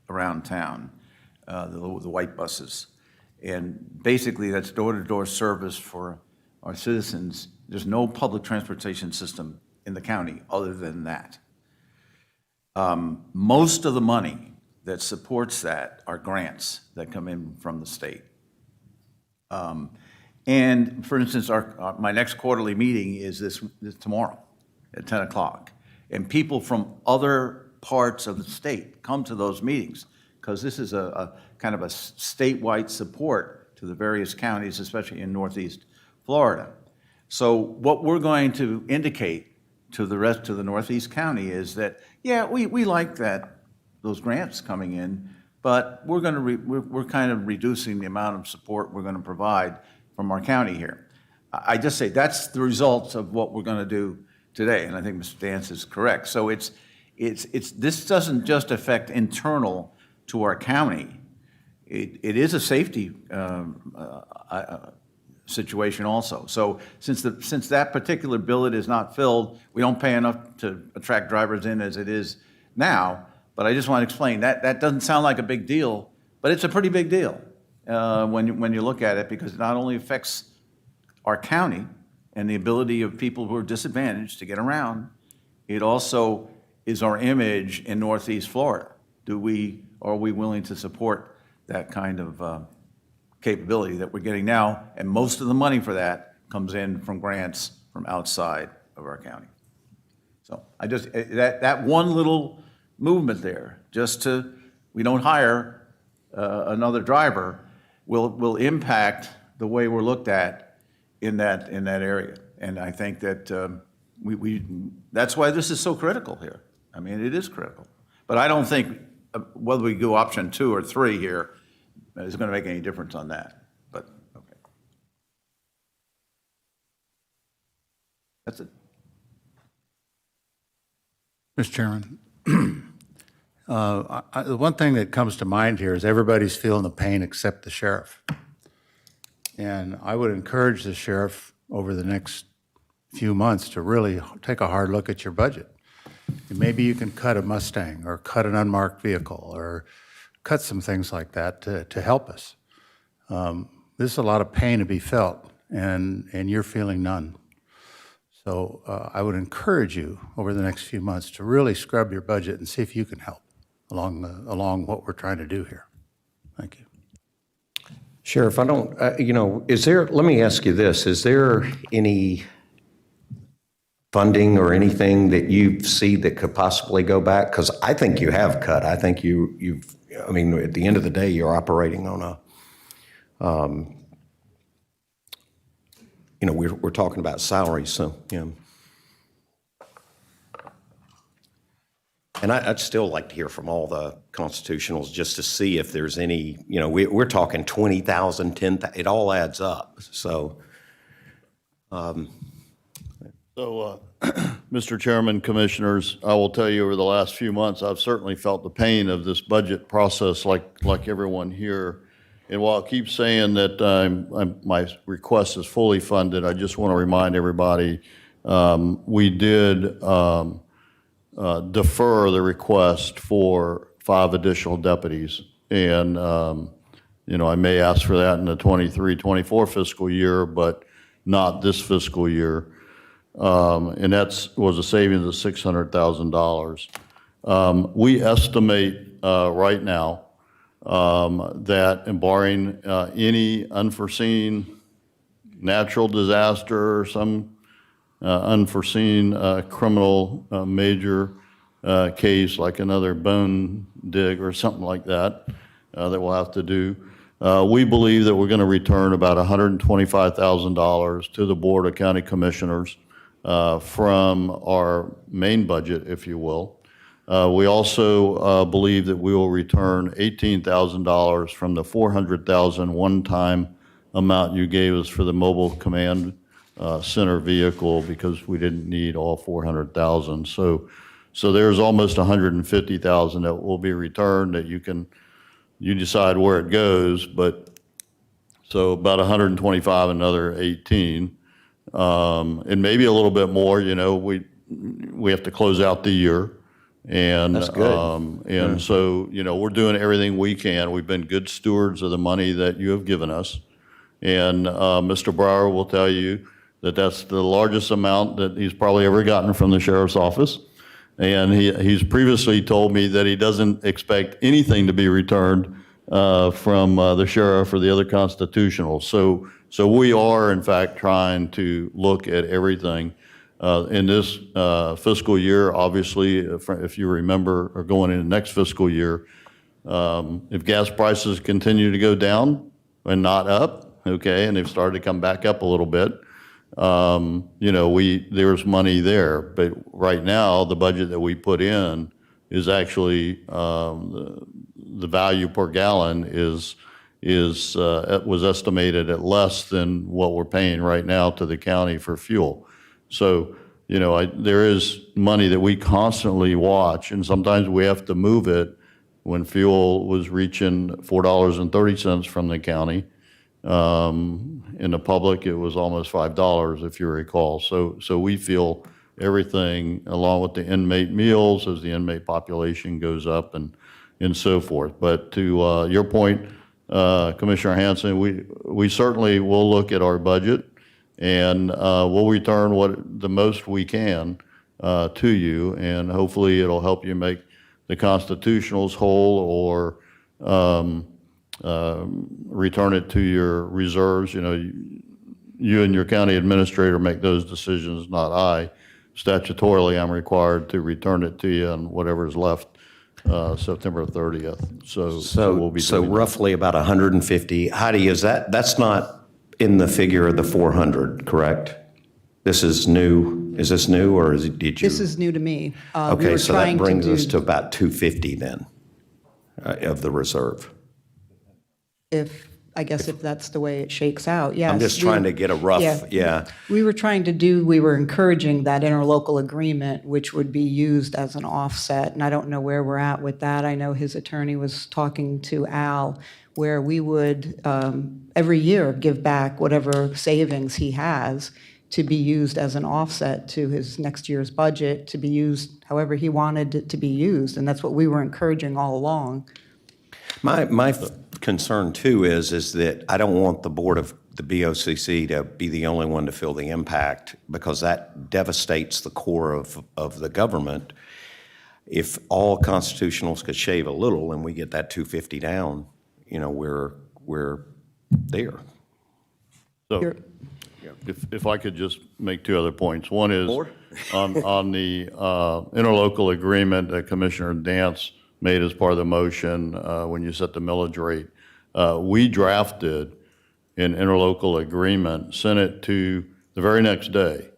around town. The white buses. And basically, that's door-to-door service for our citizens. There's no public transportation system in the county other than that. Most of the money that supports that are grants that come in from the state. And for instance, my next quarterly meeting is this tomorrow at 10 o'clock. And people from other parts of the state come to those meetings, because this is a kind of a statewide support to the various counties, especially in Northeast Florida. So what we're going to indicate to the rest of the Northeast County is that, yeah, we like those grants coming in, but we're kind of reducing the amount of support we're going to provide from our county here. I just say that's the result of what we're going to do today, and I think Mr. Dance is correct. So this doesn't just affect internal to our county. It is a safety situation also. So since that particular billet is not filled, we don't pay enough to attract drivers in as it is now. But I just want to explain that doesn't sound like a big deal, but it's a pretty big deal when you look at it, because it not only affects our county and the ability of people who are disadvantaged to get around, it also is our image in Northeast Florida. Are we willing to support that kind of capability that we're getting now? And most of the money for that comes in from grants from outside of our county. So that one little movement there, we don't hire another driver, will impact the way we're looked at in that area. And I think that that's why this is so critical here. I mean, it is critical. But I don't think whether we go option 2 or 3 here is going to make any difference on that. But, okay. That's it. Mr. Chairman, the one thing that comes to mind here is everybody's feeling the pain except the sheriff. And I would encourage the sheriff over the next few months to really take a hard look at your budget. And maybe you can cut a Mustang or cut an unmarked vehicle or cut some things like that to help us. This is a lot of pain to be felt, and you're feeling none. So I would encourage you over the next few months to really scrub your budget and see if you can help along what we're trying to do here. Thank you. Sheriff, I don't, let me ask you this, is there any funding or anything that you see that could possibly go back? Because I think you have cut. I think I mean, at the end of the day, you're operating on we're talking about salaries, so, And I'd still like to hear from all the constitutionals just to see if there's any, we're talking 20,000, 10,000, it all adds up, so. Mr. Chairman, Commissioners, I will tell you over the last few months, I've certainly felt the pain of this budget process like everyone here. And while I keep saying that my request is fully funded, I just want to remind everybody, we did defer the request for 5 additional deputies. And I may ask for that in the 23-24 fiscal year, but not this fiscal year. And was a savings of $600,000. We estimate right now that, and barring any unforeseen natural disaster or some unforeseen criminal major case, like another bone dig or something like that, that we'll have to do, we believe that we're going to return about $125,000 to the Board of County Commissioners from our main budget, if you will. We also believe that we will return $18,000 from the $400,000 one-time amount you gave us for the mobile command center vehicle, because we didn't need all $400,000. So there's almost $150,000 that will be returned that you decide where it goes, but so about 125, another 18. And maybe a little bit more, we have to close out the year. And That's good. so, we're doing everything we can. We've been good stewards of the money that you have given us. And Mr. Brower will tell you that that's the largest amount that he's probably ever gotten from the sheriff's office. And he's previously told me that he doesn't expect anything to be returned from the sheriff or the other constitutionals. So we are, in fact, trying to look at everything. In this fiscal year, obviously, if you remember, or going into next fiscal year, if gas prices continue to go down and not up, okay, and they've started to come back up a little bit, there's money there. But right now, the budget that we put in is actually, the value per gallon was estimated at less than what we're paying right now to the county for fuel. So, there is money that we constantly watch, and sometimes we have to move it. When fuel was reaching $4.30 from the county, in the public, it was almost $5, if you recall. So we feel everything, along with the inmate meals, as the inmate population goes up and so forth. But to your point, Commissioner Hanson, we certainly will look at our budget, and we'll return the most we can to you, and hopefully it'll help you make the constitutionals whole, or return it to your reserves. You and your county administrator make those decisions, not I. Statutorily, I'm required to return it to you and whatever's left September 30th. So we'll be doing that. Roughly about 150. Heidi, that's not in the figure of the 400, correct? This is new. Is this new, or did you? This is new to me. We Okay, were so that trying brings us do- to about 250 then, of the reserve. I guess if that's the way it shakes out, yes. I'm just trying to get a rough, yeah. We were encouraging that interlocal agreement, which would be used as an offset, and I don't know where we're at with that. I know his attorney was talking to Al, where we would, every year, give back whatever savings he has to be used as an offset to his next year's budget, to be used however he wanted it to be used, and that's what we were encouraging all along. My concern too is that I don't want the board of the BOCC to be the only one to feel the impact, because that devastates the core of the government. If all constitutionals could shave a little and we get that 250 down, we're there. So, if I could just make two other points. One is on the interlocal agreement that Commissioner Dance made as part of the motion when you set the millage rate. We drafted an interlocal agreement, sent it to the very next day,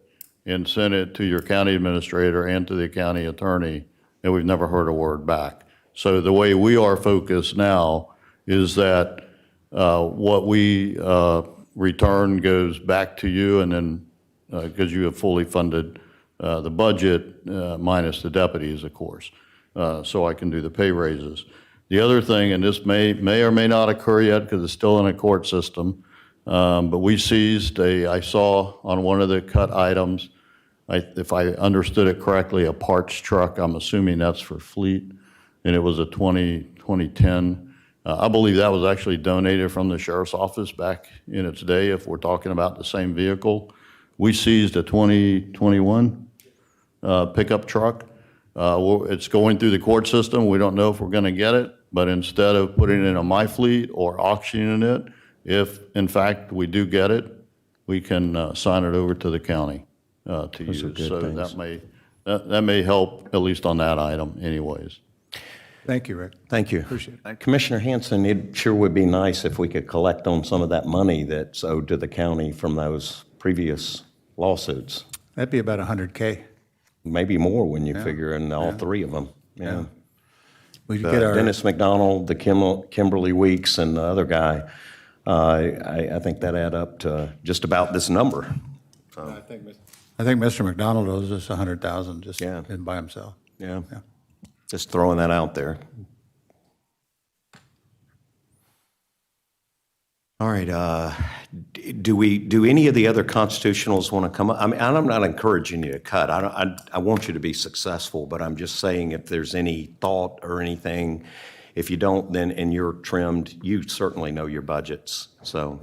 and sent it to your county administrator and to the county attorney, and we've never heard a word back. So the way we are focused now is that what we return goes back to you, and then, because you have fully funded the budget, minus the deputies, of course, so I can do the pay raises. The other thing, and this may or may not occur yet because it's still in a court system, but we seized I saw on one of the cut items, if I understood it correctly, a parts truck. I'm assuming that's for fleet, and it was a 2010 I believe that was actually donated from the sheriff's office back in its day, if we're talking about the same vehicle. We seized a 2021 pickup truck. It's going through the court system. We don't know if we're going to get it, but instead of putting it in a My Fleet or auctioning it, if in fact we do get it, we can sign it over to the county to use. good So things. that may help, at least on that item anyways. Thank you, Rick. Thank you. Appreciate it. Commissioner Hanson, it sure would be nice if we could collect on some of that money that's owed to the county from those previous lawsuits. That'd be about 100K. Maybe more when you figure in all three of them. Yeah. We could get our, Dennis McDonald, the Kimberly Weeks, and the other guy, I think that add up to just about this number. I think Mr. McDonald owes us 100,000 just Yeah. in by himself. Yeah. Just throwing that out there. All right, do any of the other constitutionals want to come up? I mean, I'm not encouraging you to cut. I want you to be successful, but I'm just saying if there's any thought or anything, if you don't, then, and you're trimmed, you certainly know your budgets. So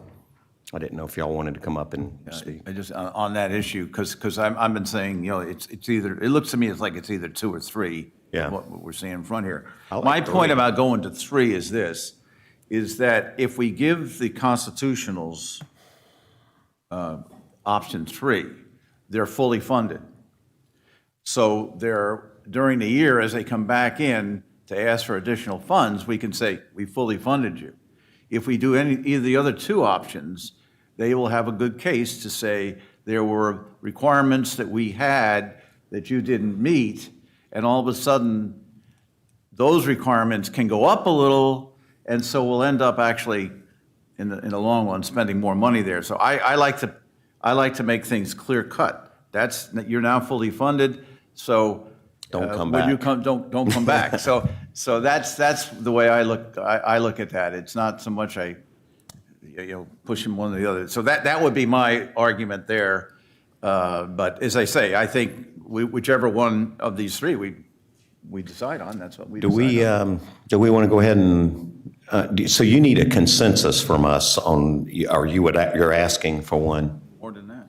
I didn't know if y'all wanted to come up and speak. I just, on that issue, because I've been saying, it's either, it looks to me it's like it's either 2 or 3. Yeah. What we're seeing in front here. I like My 3. point about going to 3 is this, is that if we give the constitutionals option 3, they're fully funded. So during the year, as they come back in to ask for additional funds, we can say, we fully funded you. If we do either of the other 2 options, they will have a good case to say there were requirements that we had that you didn't meet, and all of a sudden, those requirements can go up a little, and so we'll end up actually, in the long run, spending more money there. So I like to make things clear cut. You're now fully funded, so Don't come when you back. don't come back. So that's the way I look at that. It's not so much pushing one or the other. So that would be my argument there. But as I say, I think whichever one of these 3 we decide on, that's what we decide on. Do we want to go ahead and, so you need a consensus from us on, you're asking for one? More than that.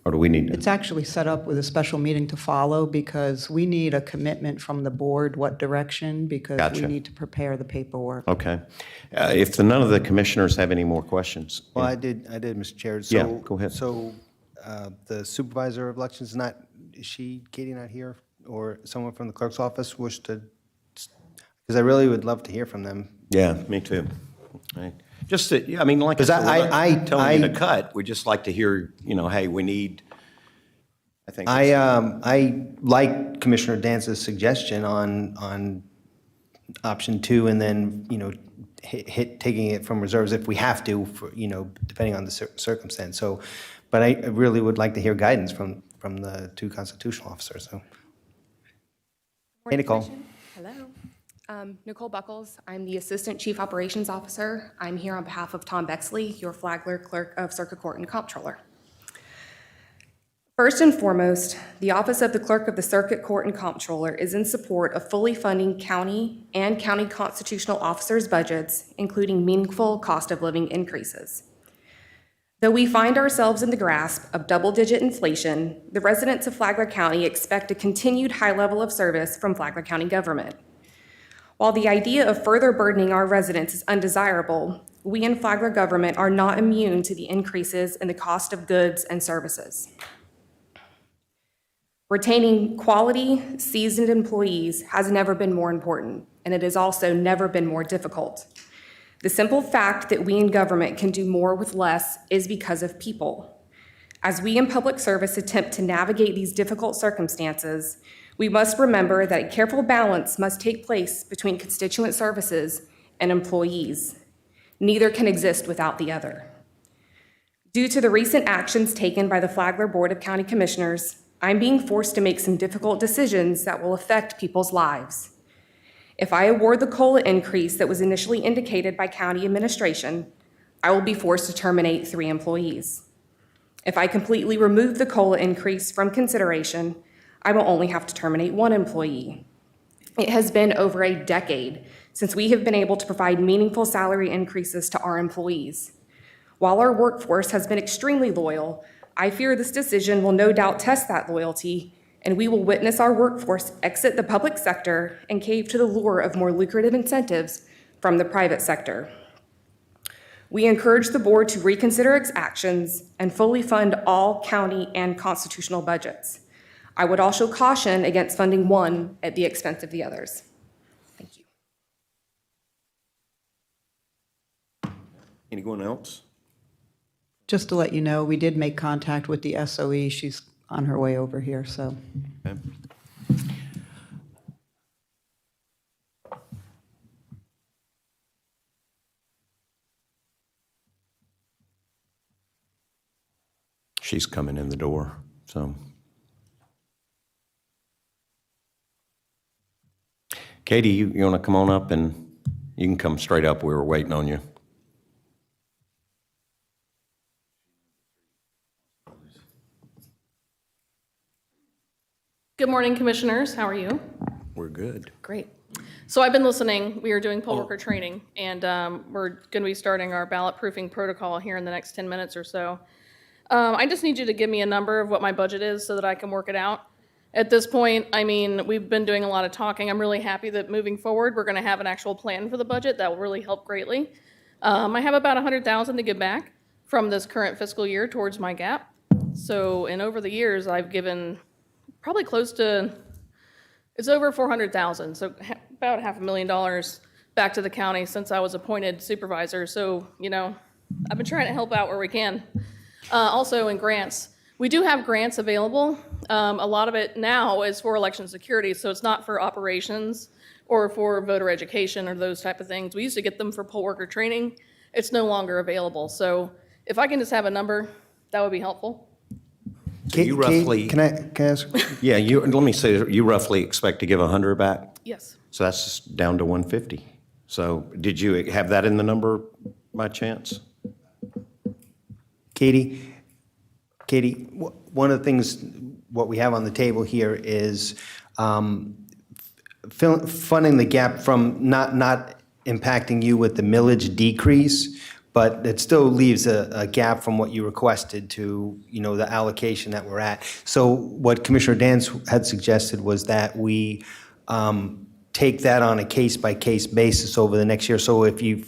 Or do we need to? It's actually set up with a special meeting to follow because we need a commitment from the board, what direction, because we Gotcha. need to prepare the paperwork. Okay. If none of the commissioners have any more questions. Well, I did, Mr. Chair. Yeah, So- go ahead. So the supervisor of elections is Katie not here? Or someone from the clerk's office wish to, because I really would love to hear from them. Yeah, me too. Right. Just that, yeah, I mean, like I 'Cause said, we're I- not telling you to I- cut. We just like to hear, hey, we need, I think. I like Commissioner Dance's suggestion on option 2, and then, taking it from reserves if we have to, for, depending on the circumstance. So, but I really would like to hear guidance from the 2 constitutional officers, so. Hey, Nicole. Commission. Hello. Nicole Buckles. I'm the Assistant Chief Operations Officer. I'm here on behalf of Tom Bexley, your Flagler Clerk of Circuit Court and Comptroller. First and foremost, the Office of the Clerk of the Circuit Court and Comptroller is in support of fully funding county and county constitutional officers' budgets, including meaningful cost of living increases. Though we find ourselves in the grasp of double-digit inflation, the residents of Flagler County expect a continued high level of service from Flagler County government. While the idea of further burdening our residents is undesirable, we in Flagler government are not immune to the increases in the cost of goods and services. Retaining quality, seasoned employees has never been more important, and it has also never been more difficult. The simple fact that we in government can do more with less is because of people. As we in public service attempt to navigate these difficult circumstances, we must remember that a careful balance must take place between constituent services and employees. Neither can exist without the other. Due to the recent actions taken by the Flagler Board of County Commissioners, I'm being forced to make some difficult decisions that will affect people's lives. If I award the COLA increase that was initially indicated by county administration, I will be forced to terminate 3 employees. If I completely remove the COLA increase from consideration, I will only have to terminate 1 employee. It has been over a decade since we have been able to provide meaningful salary increases to our employees. While our workforce has been extremely loyal, I fear this decision will no doubt test that loyalty, and we will witness our workforce exit the public sector and cave to the lure of more lucrative incentives from the private sector. We encourage the board to reconsider its actions and fully fund all county and constitutional budgets. I would also caution against funding one at the expense of the others. Thank you. Anyone else? Just to let you know, we did make contact with the SOE. She's on her way over here, so. Okay. She's coming in the door, so. Katie, you want to come on up, and you can come straight up. We were waiting on you. Good morning, Commissioners. How are you? We're good. Great. So I've been listening. We are doing poll worker training, and we're going to be starting our ballot proofing protocol here in the next 10 minutes or so. I just need you to give me a number of what my budget is so that I can work it out. At this point, I mean, we've been doing a lot of talking. I'm really happy that moving forward, we're going to have an actual plan for the budget. That will really help greatly. I have about $100,000 to give back from this current fiscal year towards my gap. So, and over the years, I've given probably close to, it's over $400,000, so about $500,000 back to the county since I was appointed supervisor. So, you know, I've been trying to help out where we can. Also in grants, we do have grants available. A lot of it now is for election security, so it's not for operations or for voter education or those type of things. We used to get them for poll worker training. It's no longer available. So if I can just have a number, that would be helpful. You roughly, Can I ask? yeah, let me say, you roughly expect to give 100 back? Yes. So that's just down to 150. So did you have that in the number by chance? Katie, one of the things, what we have on the table here is funding the gap from not impacting you with the millage decrease, but it still leaves a gap from what you requested to, you know, the allocation that we're at. So what Commissioner Dance had suggested was that we take that on a case-by-case basis over the next year. So if you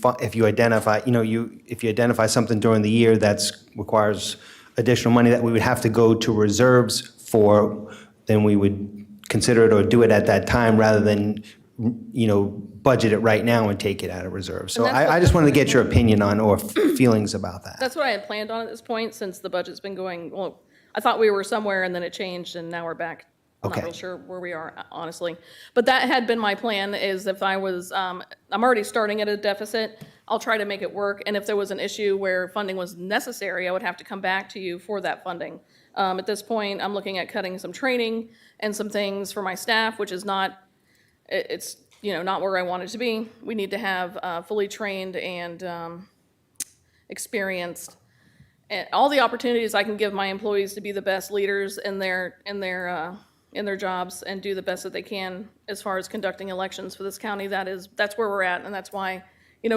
identify, if you identify something during the year that requires additional money that we would have to go to reserves for, then we would consider it or do it at that time rather than, budget it right now and take it out of reserve. So I just wanted to get your opinion on or feelings about that. That's what I had planned on at this point since the budget's been going, well, I thought we were somewhere and then it changed and now we're back. I'm not Okay. real sure where we are, honestly. But that had been my plan, is if I was, I'm already starting at a deficit, I'll try to make it work. And if there was an issue where funding was necessary, I would have to come back to you for that funding. At this point, I'm looking at cutting some training and some things for my staff, which is not, it's, not where I want it to be. We need to have fully trained and experienced, and all the opportunities I can give my employees to be the best leaders in their jobs and do the best that they can as far as conducting elections for this county. That's where we're at, and that's why,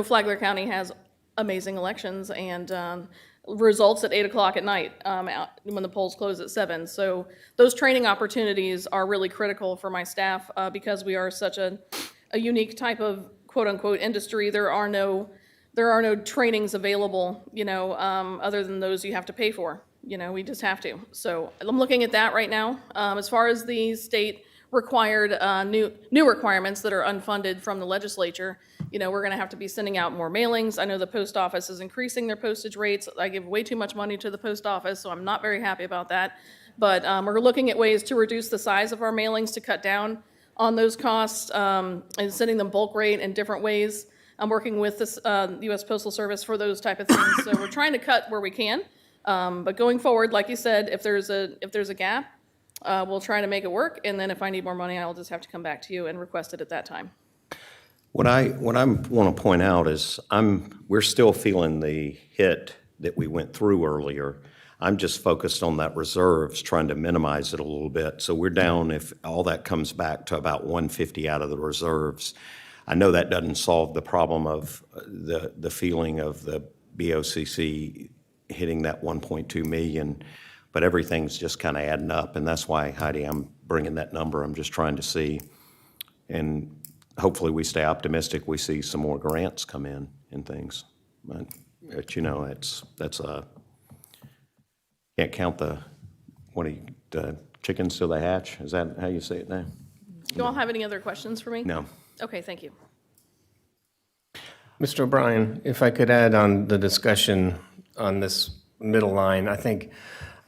Flagler County has amazing elections and results at 8 o'clock at night when the polls close at 7. So those training opportunities are really critical for my staff because we are such a unique type of quote-unquote industry. There are no trainings available, other than those you have to pay for. We just have to. So I'm looking at that right now. As far as the state required new requirements that are unfunded from the legislature, we're going to have to be sending out more mailings. I know the post office is increasing their postage rates. I give way too much money to the post office, so I'm not very happy about that. But we're looking at ways to reduce the size of our mailings to cut down on those costs and sending them bulk rate in different ways. I'm working with the U.S. Postal Service for those type of things. So we're trying to cut where we can. But going forward, like you said, if there's a gap, we'll try to make it work. And then if I need more money, I'll just have to come back to you and request it at that time. What I want to point out is we're still feeling the hit that we went through earlier. I'm just focused on that reserves, trying to minimize it a little bit. So we're down, if all that comes back, to about 150 out of the reserves. I know that doesn't solve the problem of the feeling of the BOCC hitting that 1.2 million, but everything's just kind of adding up, and that's why, Heidi, I'm bringing that number. I'm just trying to see, and hopefully we stay optimistic, we see some more grants come in and things. But you know, that's a, can't count the, the chickens till they hatch. Is that how you say it now? You all have any other questions for me? No. Okay, thank you. Mr. O'Brien, if I could add on the discussion on this middle line, I think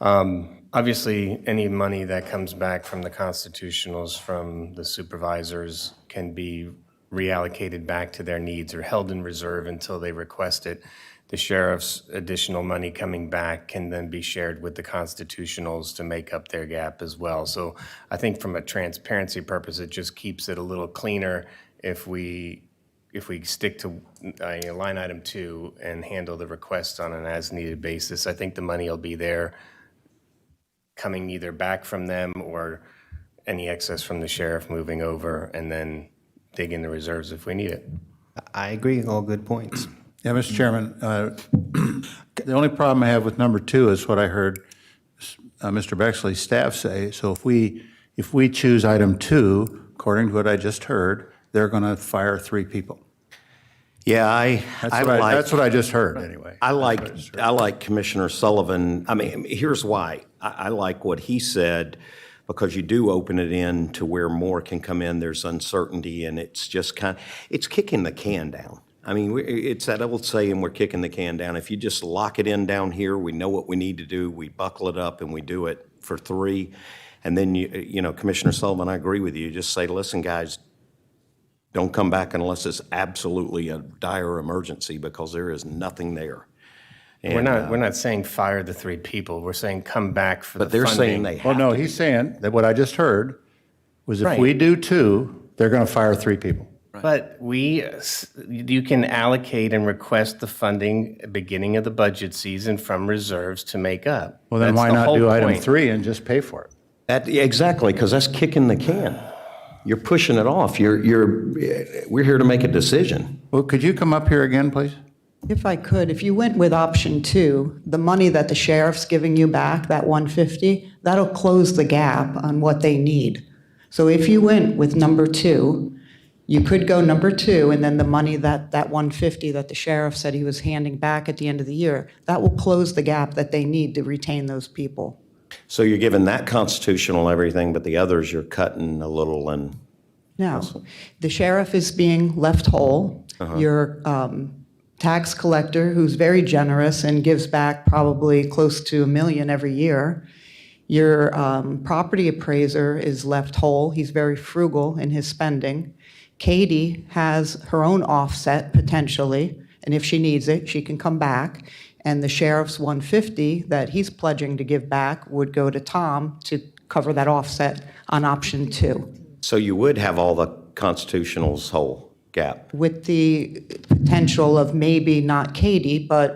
obviously any money that comes back from the constitutionals, from the supervisors, can be reallocated back to their needs or held in reserve until they request it. The sheriff's additional money coming back can then be shared with the constitutionals to make up their gap as well. So I think from a transparency purpose, it just keeps it a little cleaner if we stick to line item 2 and handle the requests on an as-needed basis. I think the money will be there coming either back from them or any excess from the sheriff moving over, and then dig in the reserves if we need it. I agree, all good points. Yeah, Mr. Chairman, the only problem I have with number 2 is what I heard Mr. Bexley's staff say. So if we choose item 2, according to what I just heard, they're going to fire 3 people. Yeah, That's what I just heard, anyway. I like Commissioner Sullivan. I mean, here's why. I like what he said, because you do open it in to where more can come in. There's uncertainty, and it's just it's kicking the can down. I mean, it's that old saying, we're kicking the can down. If you just lock it in down here, we know what we need to do, we buckle it up, and we do it for 3. And then, you know, Commissioner Sullivan, I agree with you. Just say, listen, guys, don't come back unless it's absolutely a dire emergency, because there is nothing there. And, We're not saying fire the 3 people. We're saying come back for the but they're funding. saying they have Well, no, to. he's saying that what I just heard was if Right. we do 2, they're going to fire 3 people. But you can allocate and request the funding at the beginning of the budget season from reserves to make up. Well, then That's why the not whole do item point. 3 and just pay for it? Yeah, exactly, because that's kicking the can. You're pushing it off. We're here to make a decision. Well, could you come up here again, please? If I could, if you went with option 2, the money that the sheriff's giving you back, that 150, that'll close the gap on what they need. So if you went with number 2, you could go number 2, and then the money that 150 that the sheriff said he was handing back at the end of the year, that will close the gap that they need to retain those people. So you're giving that constitutional everything, but the others you're cutting a little, and Now, the sheriff is being left whole. Your tax collector, who's very generous and gives back probably close to $1 million every year. Your property appraiser is left whole. He's very frugal in his spending. Katie has her own offset potentially, and if she needs it, she can come back. And the sheriff's 150 that he's pledging to give back would go to Tom to cover that offset on option 2. so you would have all the constitutionals whole gap. With the potential of maybe not Katie, but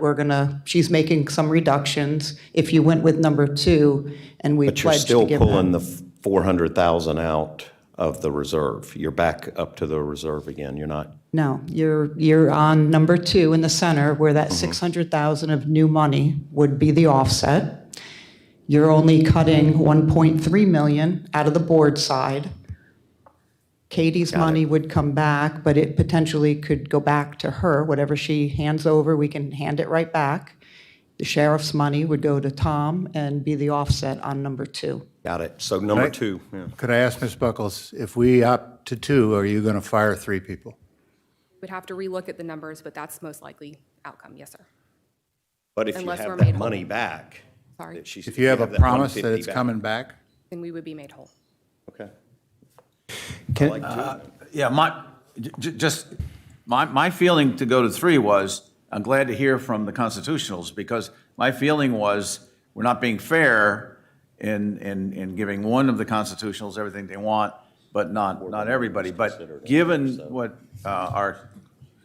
she's making some reductions if you went with number 2 and we But you're pledged to still give pulling them. the 400,000 out of the reserve. You're back up to the reserve again. You're not. No, you're on number 2 in the center where that 600,000 of new money would be the offset. You're only cutting 1.3 million out of the board side. Katie's money would come back, but it potentially could go back to her. Whatever she hands over, we can hand it right back. The sheriff's money would go to Tom and be the offset on number 2. Got it. So number Right. 2. Yeah. Could I ask Ms. Buckles, if we opt to 2, are you going to fire 3 people? We'd have to relook at the numbers, but that's most likely outcome, yes, sir. But if you Unless we're have made that whole. money back. Sorry. If you have a that promise that 150 it's back. coming back? Then we would be made whole. Okay. Yeah, my feeling to go to 3 was, I'm glad to hear from the constitutionals, because my feeling was, we're not being fair in giving one of the constitutionals everything they want, but not everybody. But given what our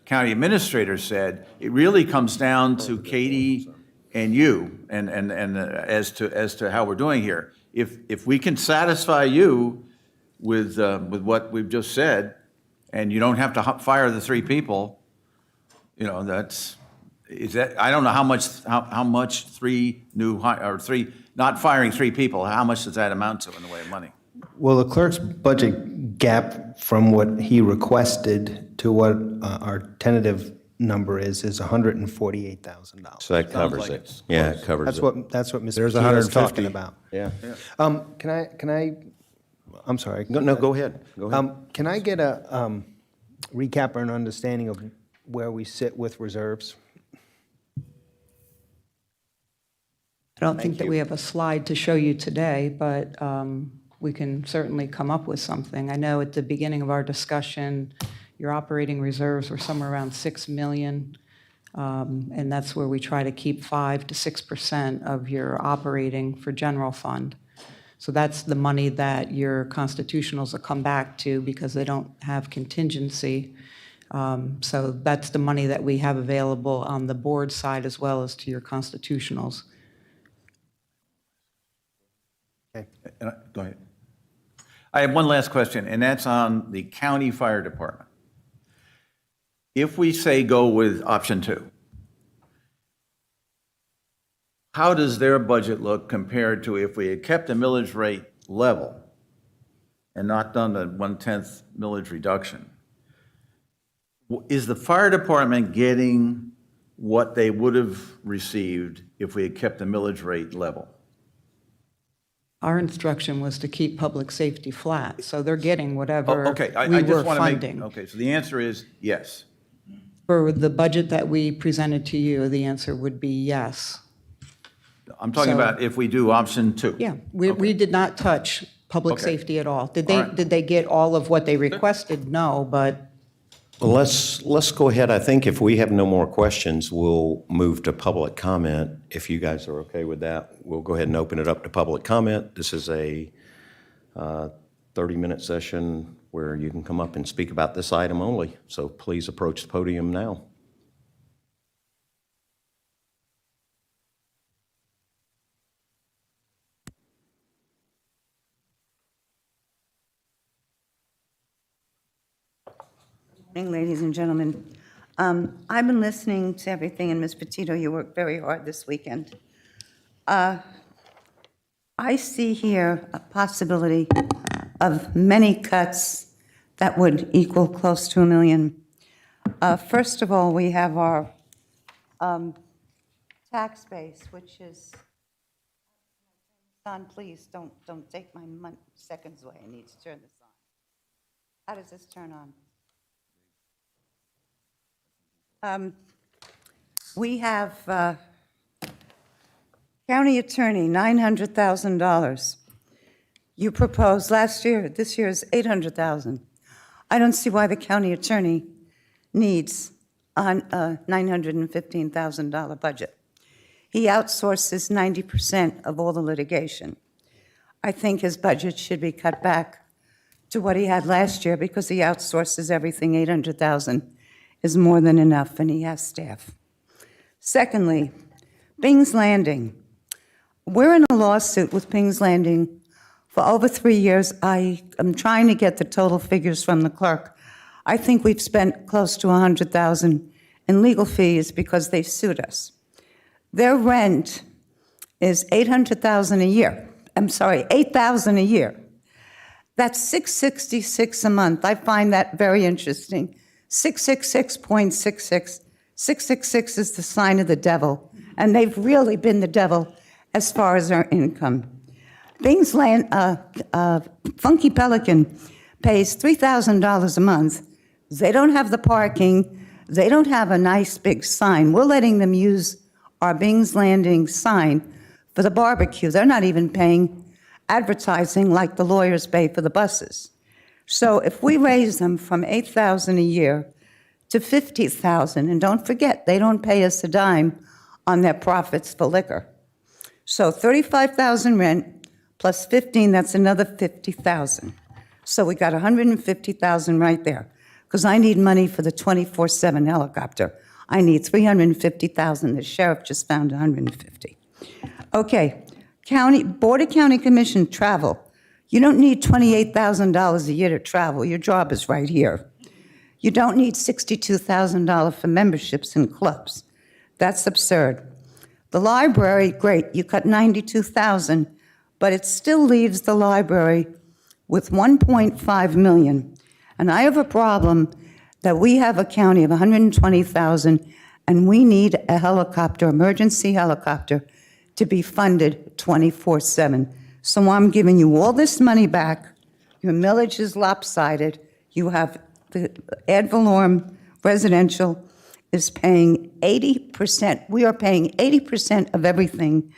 county administrator said, it really comes down to Katie and you, and as to how we're doing here. If we can satisfy you with what we've just said, and you don't have to fire the 3 people, I don't know how much 3 not firing 3 people, how much does that amount to in the way of money? Well, the clerk's budget gap from what he requested to what our tentative number is $148,000. So that covers like it. it's Yeah, it covers it. That's what Ms. There's Petito is 150. talking about. Yeah. I'm sorry. No, go ahead. Go ahead. Can I get a recap or an understanding of where we sit with reserves? I don't think that we have a slide to show you today, but we can certainly come up with something. I know at the beginning of our discussion, your operating reserves were somewhere around 6 million, and that's where we try to keep 5 to 6% of your operating for general fund. So that's the money that your constitutionals will come back to because they don't have contingency. So that's the money that we have available on the board side as well as to your constitutionals. Go ahead. I have one last question, and that's on the county fire department. If we say go with option 2, how does their budget look compared to if we had kept the millage rate level and not done the 1/10 millage reduction? Is the fire department getting what they would have received if we had kept the millage rate level? Our instruction was to keep public safety flat, so they're getting whatever Okay, I we were just want to make, funding. okay, so the answer is yes. For the budget that we presented to you, the answer would be yes. I'm talking So- about if we do option 2. Yeah, we did not touch public Okay. safety at all. Did All they, right. did they get all of what they requested? No, but Well, let's go ahead. I think if we have no more questions, we'll move to public comment. If you guys are okay with that, we'll go ahead and open it up to public comment. This is a 30-minute session where you can come up and speak about this item only. So please approach the podium now. Morning, ladies and gentlemen. I've been listening to everything, and Ms. Petito, you worked very hard this weekend. I see here a possibility of many cuts that would equal close to $1 million. First of all, we have our tax base, which is, Don, please, don't take my seconds away. I need to turn this on. How does this turn on? We have county attorney, $900,000. You proposed last year, this year is $800,000. I don't see why the county attorney needs a $915,000 budget. He outsources 90% of all the litigation. I think his budget should be cut back to what he had last year because he outsources everything. $800,000 is more than enough, and he has staff. Secondly, Bing's Landing. We're in a lawsuit with Bing's Landing for over 3 years. I am trying to get the total figures from the clerk. I think we've spent close to $100,000 in legal fees because they sued us. Their rent is $800,000 a year. I'm sorry, $8,000 a year. That's $666 a month. I find that very interesting. 666.66. 666 is the sign of the devil, and they've really been the devil as far as our income. Bing's Land, Funky Pelican pays $3,000 a month. They don't have the parking. They don't have a nice big sign. We're letting them use our Bing's Landing sign for the barbecue. They're not even paying advertising like the lawyers pay for the buses. So if we raise them from $8,000 a year to $50,000, and don't forget, they don't pay us a dime on their profits for liquor. So $35,000 rent plus 15, that's another $50,000. So we got $150,000 right there, because I need money for the 24/7 helicopter. I need $350,000. The sheriff just found $150,000. Okay, Board of County Commission travel. You don't need $28,000 a year to travel. Your job is right here. You don't need $62,000 for memberships in clubs. That's absurd. The library, great, you cut $92,000, but it still leaves the library with $1.5 million. And I have a problem that we have a county of 120,000, and we need a helicopter, emergency helicopter, to be funded 24/7. So I'm giving you all this money back. Your millage is lopsided. You have the ad valorem residential is paying 80%. We are paying 80% of everything.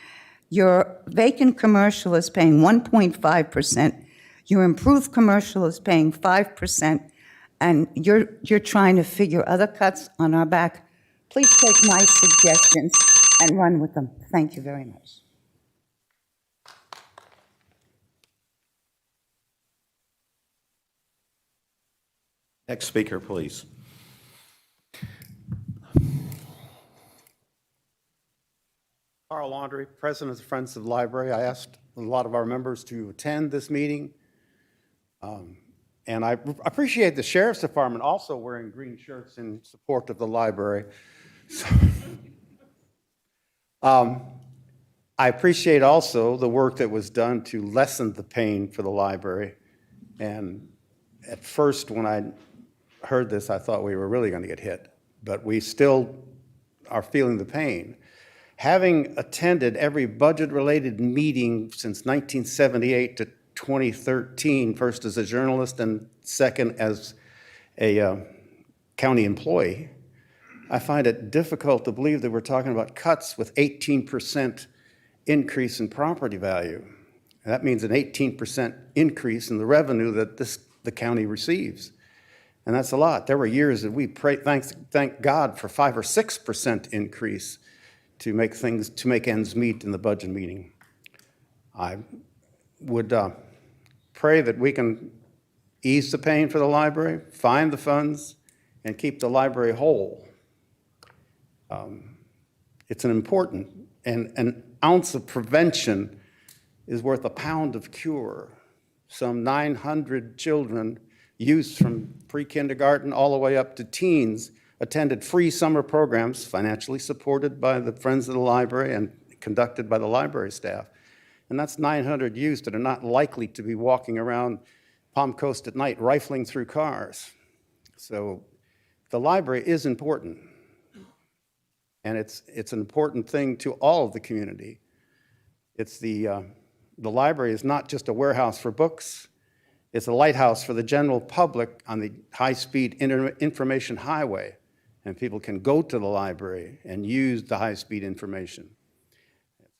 Your vacant commercial is paying 1.5%. Your improved commercial is paying 5%. And you're trying to figure other cuts on our back. Please take my suggestions and run with them. Thank you very much. Next speaker, please. Carl Laundrie, President of the Friends of the Library. I asked a lot of our members to attend this meeting. And I appreciate the Sheriff's Department also wearing green shirts in support of the library. So, I appreciate also the work that was done to lessen the pain for the library. And at first, when I heard this, I thought we were really going to get hit. But we still are feeling the pain. Having attended every budget-related meeting since 1978 to 2013, first as a journalist and second as a county employee, I find it difficult to believe that we're talking about cuts with 18% increase in property value. That means an 18% increase in the revenue that the county receives. And that's a lot. There were years that we thank God for 5 or 6% increase to make ends meet in the budget meeting. I would pray that we can ease the pain for the library, find the funds, and keep the library whole. It's an important, and an ounce of prevention is worth a pound of cure. Some 900 children, youth from pre-kindergarten all the way up to teens, attended free summer programs financially supported by the Friends of the Library and conducted by the library staff. And that's 900 youth that are not likely to be walking around Palm Coast at night rifling through cars. So the library is important. And it's an important thing to all of the community. It's the library is not just a warehouse for books. It's a lighthouse for the general public on the high-speed information highway. And people can go to the library and use the high-speed information.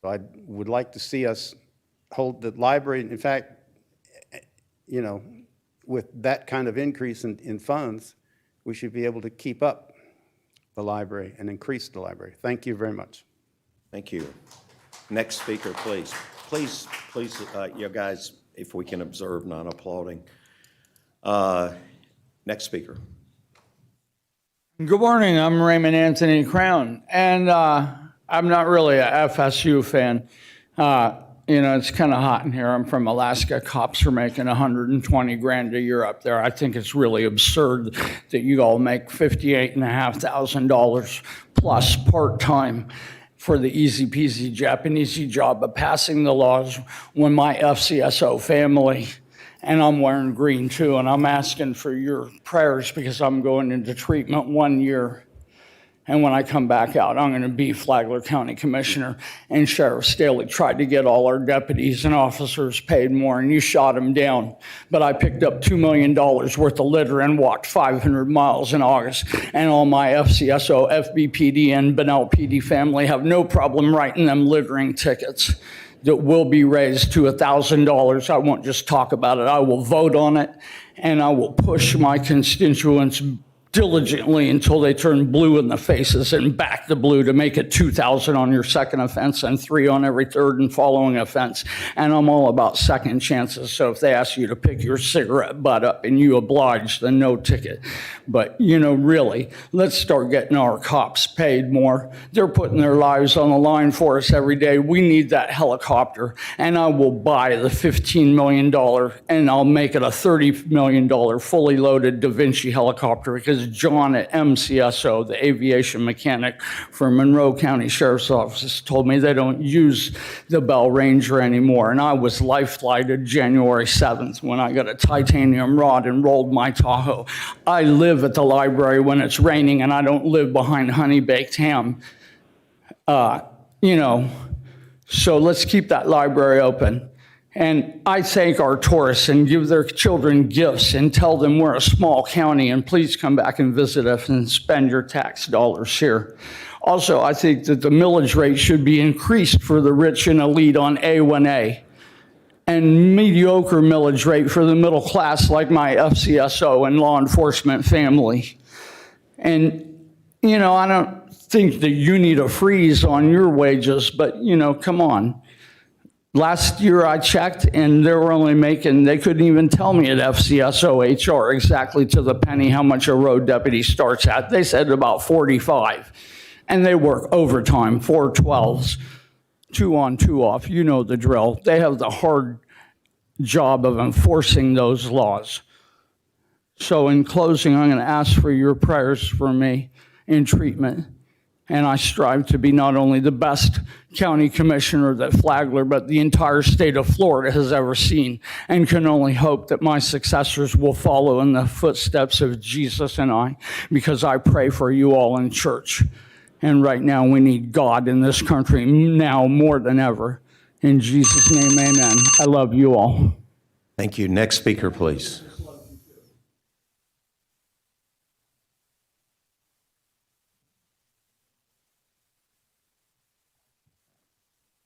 So I would like to see us hold the library. In fact, you know, with that kind of increase in funds, we should be able to keep up the library and increase the library. Thank you very much. Thank you. Next speaker, please. Please, you guys, if we can observe, not applauding. Next speaker. Good morning, I'm Raymond Anthony Crown, and I'm not really a FSU fan. You know, it's kind of hot in here. I'm from Alaska. Cops are making $120,000 a year up there. I think it's really absurd that you all make $58,500 plus part-time for the easy-peasy Japanesey job of passing the laws when my FCSO family, and I'm wearing green too, and I'm asking for your prayers because I'm going into treatment 1 year. And when I come back out, I'm going to be Flagler County Commissioner. And Sheriff Staley tried to get all our deputies and officers paid more, and you shot him down. But I picked up $2 million worth of litter and walked 500 miles in August. And all my FCSO, FBPD, and Bunnell PD family have no problem writing them littering tickets that will be raised to $1,000. I won't just talk about it. I will vote on it, and I will push my constituents diligently until they turn blue in the faces and back to blue to make it 2,000 on your second offense and 3 on every third and following offense. And I'm all about second chances. So if they ask you to pick your cigarette butt up and you oblige, then no ticket. But, really, let's start getting our cops paid more. They're putting their lives on the line for us every day. We need that helicopter. And I will buy the $15 million and I'll make it a $30 million fully loaded Da Vinci helicopter, because John at MCSO, the aviation mechanic for Monroe County Sheriff's Office, told me they don't use the Bell Ranger anymore. And I was life-flighted January 7th when I got a titanium rod and rolled my Tahoe. I live at the library when it's raining, and I don't live behind honey-baked ham. So let's keep that library open. And I thank our tourists and give their children gifts and tell them we're a small county and please come back and visit us and spend your tax dollars here. Also, I think that the millage rate should be increased for the rich and elite on A1A, and mediocre millage rate for the middle class like my FCSO and law enforcement family. And, I don't think that you need a freeze on your wages, but, come on. Last year I checked and they couldn't even tell me at FCSO HR exactly to the penny how much a road deputy starts at. They said about 45. And they work overtime, 4 12s, 2 on, 2 off. You know the drill. They have the hard job of enforcing those laws. So in closing, I'm going to ask for your prayers for me in treatment. And I strive to be not only the best county commissioner that Flagler, but the entire state of Florida has ever seen, and can only hope that my successors will follow in the footsteps of Jesus and I, because I pray for you all in church. And right now we need God in this country now more than ever. In Jesus' name, amen. I love you all. Thank you. Next speaker, please.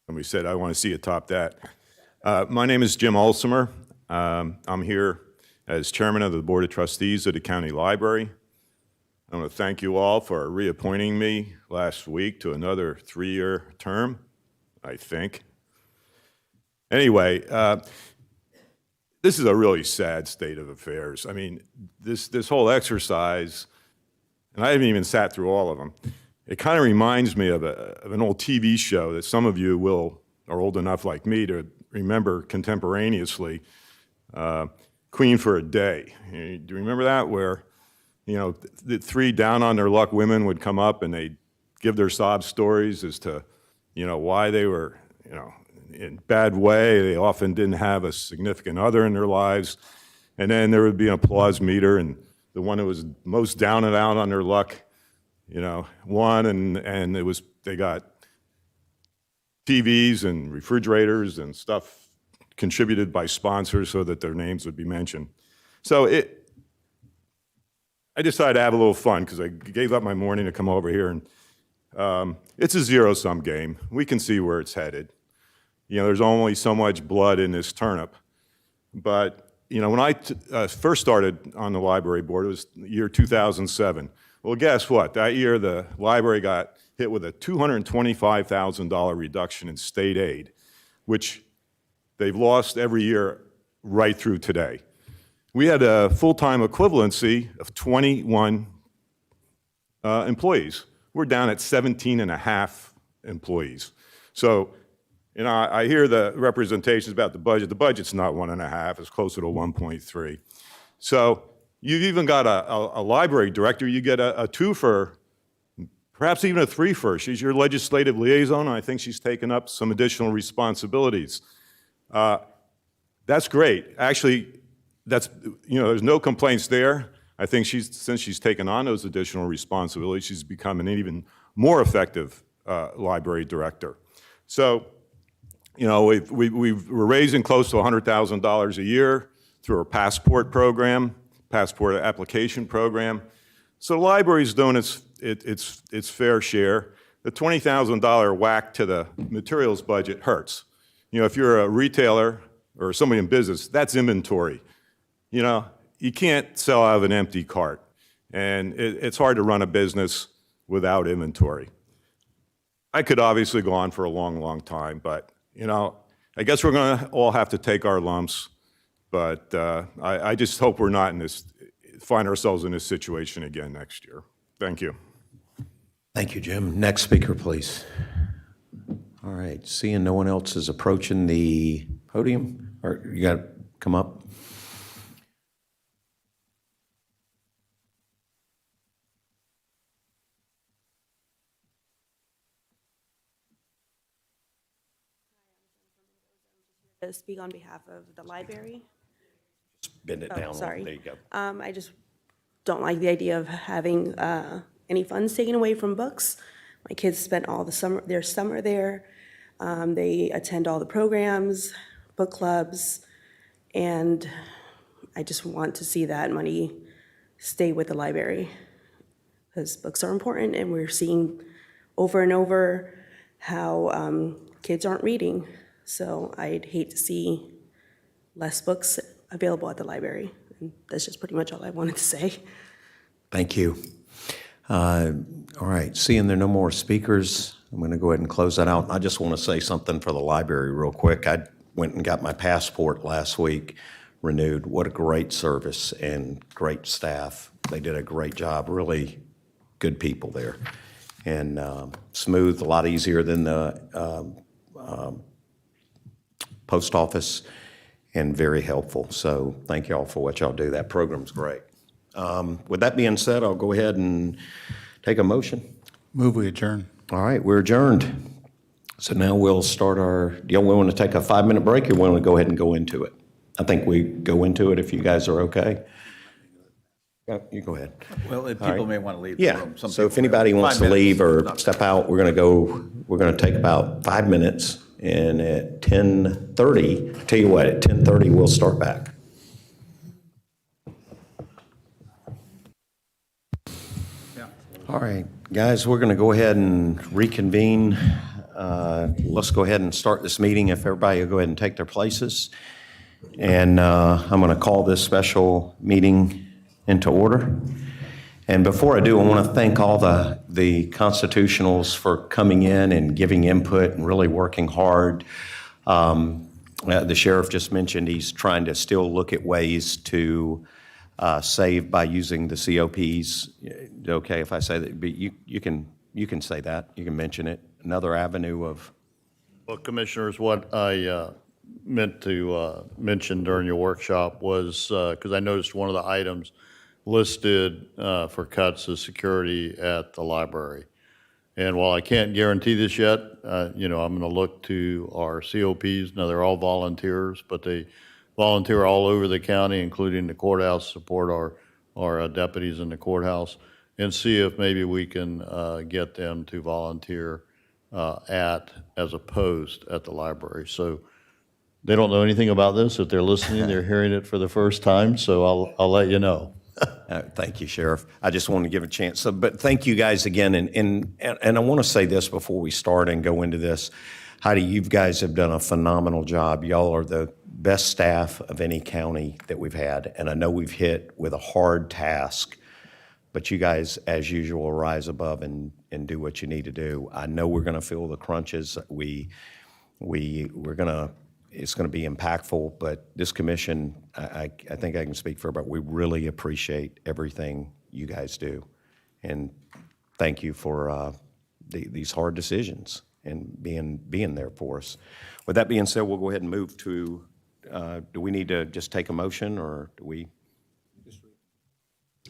Somebody said, I want to see you top that. My name is Jim Ulsimer. I'm here as chairman of the Board of Trustees of the County Library. I want to thank you all for reappointing me last week to another 3-year term, I think. Anyway, this is a really sad state of affairs. I mean, this whole exercise, and I haven't even sat through all of them, it kind of reminds me of an old TV show that some of you are old enough like me to remember contemporaneously, Queen for a Day. Do you remember that? Where, the 3 down-on-their-luck women would come up and they'd give their sob stories as to, why they were, in bad way. They often didn't have a significant other in their lives. And then there would be an applause meter, and the one who was most down and out on their luck, won, and they got TVs and refrigerators and stuff contributed by sponsors so that their names would be mentioned. So I decided to have a little fun because I gave up my morning to come over here, and it's a zero-sum game. We can see where it's headed. There's only so much blood in this turnip. But, when I first started on the library board, it was the year 2007. Well, guess what? That year, the library got hit with a $225,000 reduction in state aid, which they've lost every year right through today. We had a full-time equivalency of 21 employees. We're down at 17 and a half employees. So, I hear the representations about the budget. The budget's not 1.5, it's closer to 1.3. So you've even got a library director, you get a 2 for, perhaps even a 3 for. She's your legislative liaison, and I think she's taken up some additional responsibilities. That's great. Actually, there's no complaints there. I think since she's taken on those additional responsibilities, she's become an even more effective library director. So, we're raising close to $100,000 a year through our passport application program. So the library's doing its fair share. The $20,000 whack to the materials budget hurts. If you're a retailer or somebody in business, that's inventory. You can't sell out of an empty cart. And it's hard to run a business without inventory. I could obviously go on for a long, long time, but, I guess we're going to all have to take our lumps. But I just hope we're not find ourselves in this situation again next year. Thank you. Thank you, Jim. Next speaker, please. All right, seeing no one else is approaching the podium, or you got to come up. To speak on behalf of the library. Bend it down. Sorry. There you go. I just don't like the idea of having any funds taken away from books. My kids spent all their summer there. They attend all the programs, book clubs, and I just want to see that money stay with the library because books are important, and we're seeing over and over how kids aren't reading. So I'd hate to see less books available at the library. And that's just pretty much all I wanted to say. Thank you. All right, seeing there are no more speakers, I'm going to go ahead and close that out. I just want to say something for the library real quick. I went and got my passport last week renewed. What a great service and great staff. They did a great job, really good people there. And smooth, a lot easier than the post office, and very helpful. So thank you all for what y'all do. That program's great. With that being said, I'll go ahead and take a motion. Move we adjourn. All right, we're adjourned. So now we'll start do y'all want to take a 5-minute break, or want to go ahead and go into it? I think we go into it if you guys are okay. Yeah, you go ahead. Well, if All people right. may want to leave the Yeah, room. Some so if people- anybody wants 5 to leave minutes. or step out, we're going to take about 5 minutes, and at 10:30, tell you what, at 10:30, we'll start back. All right, guys, we're going to go ahead and reconvene. Let's go ahead and start this meeting. If everybody will go ahead and take their places. And I'm going to call this special meeting into order. And before I do, I want to thank all the constitutionals for coming in and giving input and really working hard. The sheriff just mentioned he's trying to still look at ways to save by using the COPs. Okay, if I say that, but you can say that. You can mention it. Another avenue of. Well, Commissioners, what I meant to mention during your workshop was, because I noticed one of the items listed for cuts is security at the library. And while I can't guarantee this yet, I'm going to look to our COPs. Now, they're all volunteers, but they volunteer all over the county, including the courthouse, support our deputies in the courthouse, and see if maybe we can get them to volunteer as a post at the library. So they don't know anything about this. If they're listening, they're hearing it for the first time, so I'll let you know. Thank you, Sheriff. I just want to give a chance. But thank you guys again. And I want to say this before we start and go into this. Heidi, you guys have done a phenomenal job. Y'all are the best staff of any county that we've had. And I know we've hit with a hard task, but you guys, as usual, rise above and do what you need to do. I know we're going to feel the crunches. It's going to be impactful, but this commission, I think I can speak for everybody, we really appreciate everything you guys do. And thank you for these hard decisions and being there for us. With that being said, we'll go ahead and move to, do we need to just take a motion, or do we?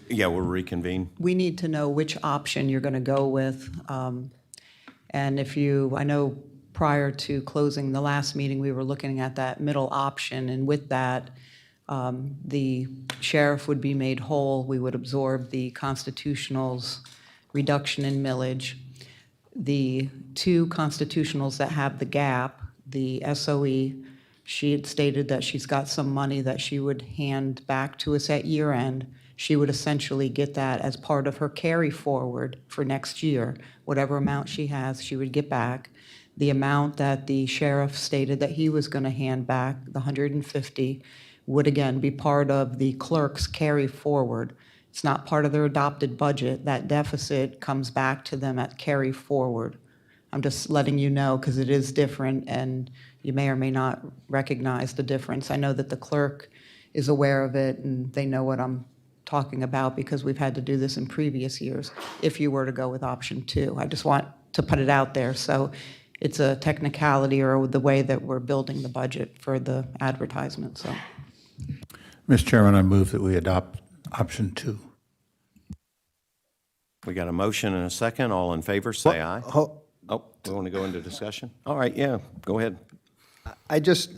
Yeah, we'll reconvene. We need to know which option you're going to go with. And I know prior to closing the last meeting, we were looking at that middle option, and with that, the sheriff would be made whole. We would absorb the constitutionals' reduction in millage. The two constitutionals that have the gap, the SOE, she had stated that she's got some money that she would hand back to us at year end. She would essentially get that as part of her carry forward for next year. Whatever amount she has, she would get back. The amount that the sheriff stated that he was going to hand back, the $150, would again be part of the clerk's carry forward. It's not part of their adopted budget. That deficit comes back to them at carry forward. I'm just letting you know because it is different and you may or may not recognize the difference. I know that the clerk is aware of it and they know what I'm talking about because we've had to do this in previous years if you were to go with option 2. I just want to put it out there. So it's a technicality or the way that we're building the budget for the advertisement. So, Mr. Chairman, I move that we adopt option 2. We got a motion and a second. All in favor, say aye. Oh, we want to go into discussion? All right, yeah, go ahead. I just,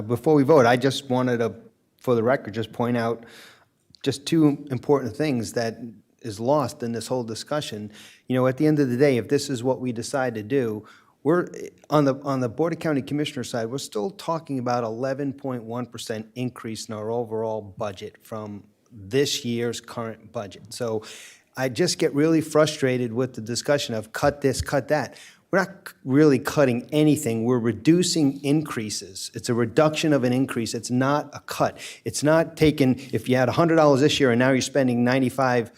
before we vote, I just wanted to, for the record, just point out just 2 important things that is lost in this whole discussion. You know, at the end of the day, if this is what we decide to do, we're, on the Board of County Commissioners side, we're still talking about 11.1% increase in our overall budget from this year's current budget. So I just get really frustrated with the discussion of cut this, cut that. We're not really cutting anything. We're reducing increases. It's a reduction of an increase. It's not a cut. It's not taking, if you had $100 this year and now you're spending $95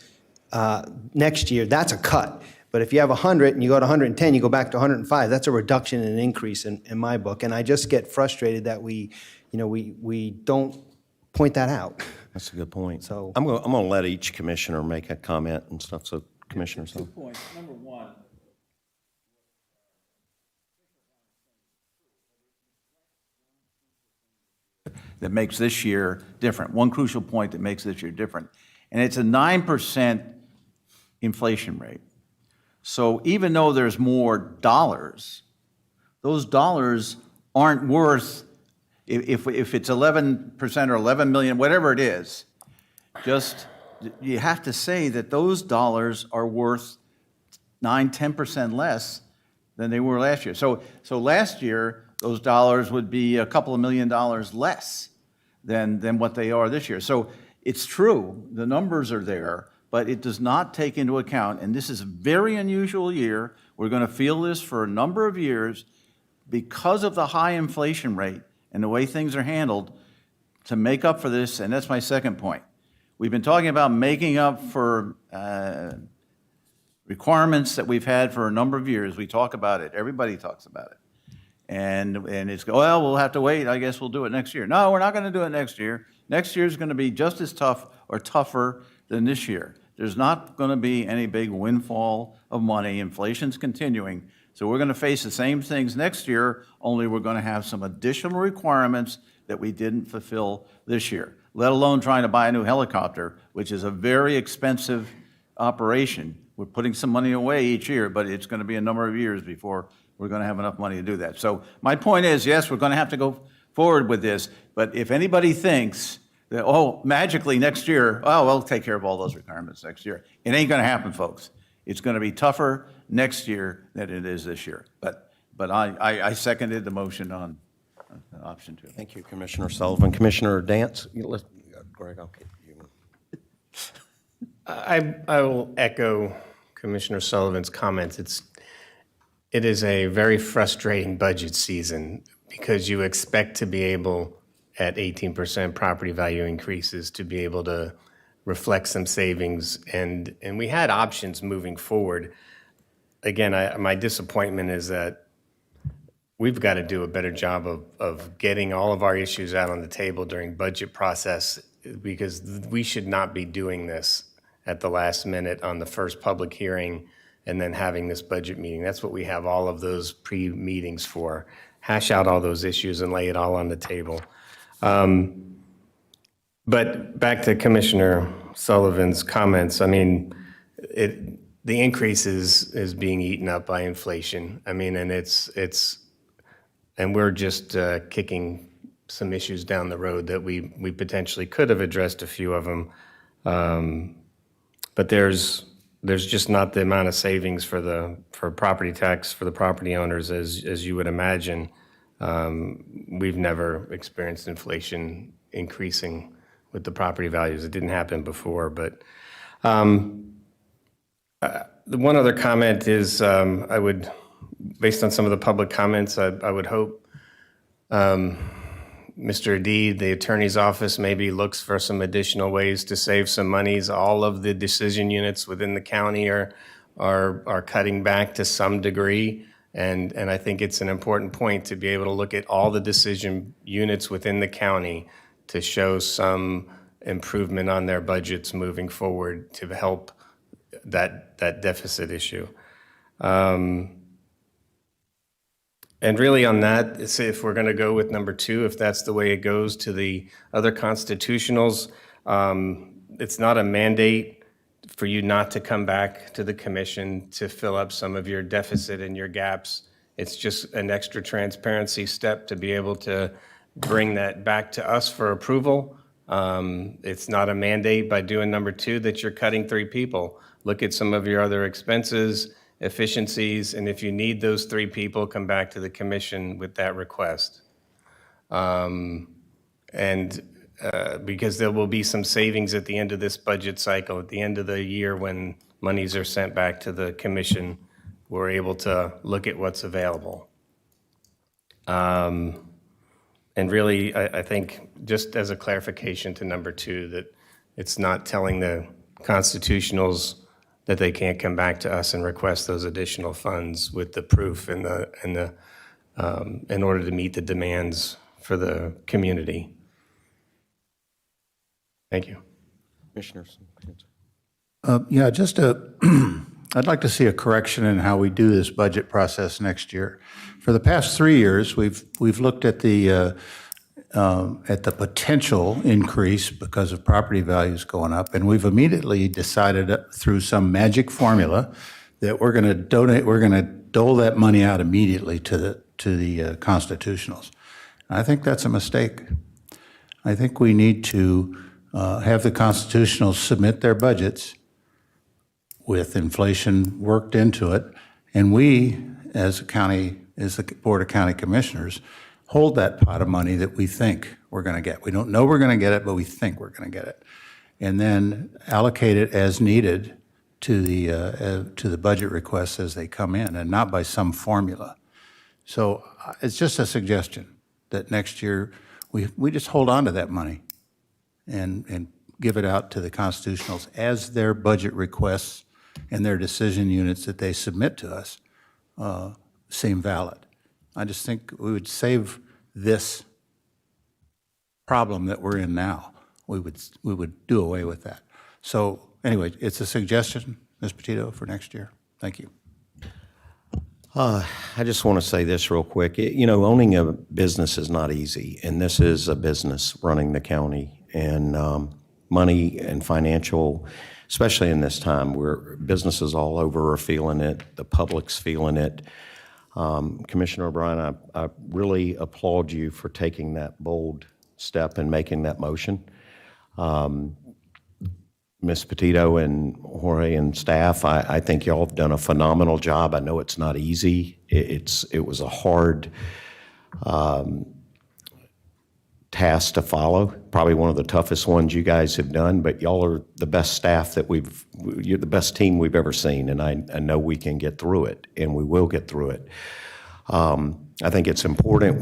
next year, that's a cut. But if you have 100 and you go to 110, you go back to 105, that's a reduction in an increase in my book. And I just get frustrated that we don't point that out. That's a good point. So I'm going to let each commissioner make a comment and stuff, so Commissioner Sullivan. 2 points. Number 1, that makes this year different. One crucial point that makes this year different. And it's a 9% inflation rate. So even though there's more dollars, those dollars aren't worth, if it's 11% or 11 million, whatever it is, just you have to say that those dollars are worth 9–10% less than they were last year. So last year, those dollars would be a couple of $1 million less than what they are this year. So it's true, the numbers are there, but it does not take into account, and this is a very unusual year, we're going to feel this for a number of years because of the high inflation rate and the way things are handled to make up for this, and that's my second point. We've been talking about making up for requirements that we've had for a number of years. We talk about it. Everybody talks about it. And it's, well, we'll have to wait. I guess we'll do it next year. No, we're not going to do it next year. Next year is going to be just as tough or tougher than this year. There's not going to be any big windfall of money. Inflation's continuing. So we're going to face the same things next year, only we're going to have some additional requirements that we didn't fulfill this year, let alone trying to buy a new helicopter, which is a very expensive operation. We're putting some money away each year, but it's going to be a number of years before we're going to have enough money to do that. So my point is, yes, we're going to have to go forward with this, but if anybody thinks that, oh, magically next year, oh, we'll take care of all those requirements next year, it ain't going to happen, folks. It's going to be tougher next year than it is this year. But I seconded the motion on option 2. Thank you, Commissioner Sullivan. Commissioner Dance? Greg, okay. I will echo Commissioner Sullivan's comments. It is a very frustrating budget season because you expect to be able, at 18% property value increases, to be able to reflect some savings. And we had options moving forward. Again, my disappointment is that we've got to do a better job of getting all of our issues out on the table during budget process, because we should not be doing this at the last minute on the first public hearing and then having this budget meeting. That's what we have all of those pre-meetings for. Hash out all those issues and lay it all on the table. But back to Commissioner Sullivan's comments, I mean, the increase is being eaten up by inflation. I mean, and and we're just kicking some issues down the road that we potentially could have addressed a few of them. But there's just not the amount of savings for property tax for the property owners as you would imagine. We've never experienced inflation increasing with the property values. It didn't happen before. But the one other comment is I would, based on some of the public comments, I would hope Mr. Deed, the attorney's office maybe looks for some additional ways to save some monies. All of the decision units within the county are cutting back to some degree. And I think it's an important point to be able to look at all the decision units within the county to show some improvement on their budgets moving forward to help that deficit issue. And really on that, say if we're going to go with number 2, if that's the way it goes to the other constitutionals, it's not a mandate for you not to come back to the commission to fill up some of your deficit and your gaps. It's just an extra transparency step to be able to bring that back to us for approval. It's not a mandate by doing number 2 that you're cutting 3 people. Look at some of your other expenses, efficiencies, and if you need those 3 people, come back to the commission with that request. Because there will be some savings at the end of this budget cycle, at the end of the year when monies are sent back to the commission, we're able to look at what's available. And really, I think, just as a clarification to number 2, that it's not telling the constitutionals that they can't come back to us and request those additional funds with the proof and in order to meet the demands for the community. Thank you. Commissioners? Yeah, I'd like to see a correction in how we do this budget process next year. For the past 3 years, we've looked at the potential increase because of property values going up, and we've immediately decided through some magic formula that we're going to dole that money out immediately to the constitutionals. I think that's a mistake. I think we need to have the constitutionals submit their budgets with inflation worked into it, and we, as the Board of County Commissioners, hold that pot of money that we think we're going to get. We don't know we're going to get it, but we think we're going to get it. And then allocate it as needed to the budget requests as they come in, and not by some formula. So it's just a suggestion that next year we just hold on to that money and give it out to the constitutionals as their budget requests and their decision units that they submit to us seem valid. I just think we would save this problem that we're in now. We would do away with that. So anyway, it's a suggestion, Ms. Petito, for next year. Thank you. I just want to say this real quick. Owning a business is not easy, and this is a business running the county. And money and financial, especially in this time where businesses all over are feeling it, the public's feeling it. Commissioner O'Brien, I really applaud you for taking that bold step and making that motion. Ms. Petito and Jorge and staff, I think y'all have done a phenomenal job. I know it's not easy. It was a hard task to follow, probably one of the toughest ones you guys have done, but y'all are the best staff you're the best team we've ever seen, and I know we can get through it, and we will get through it. I think it's important.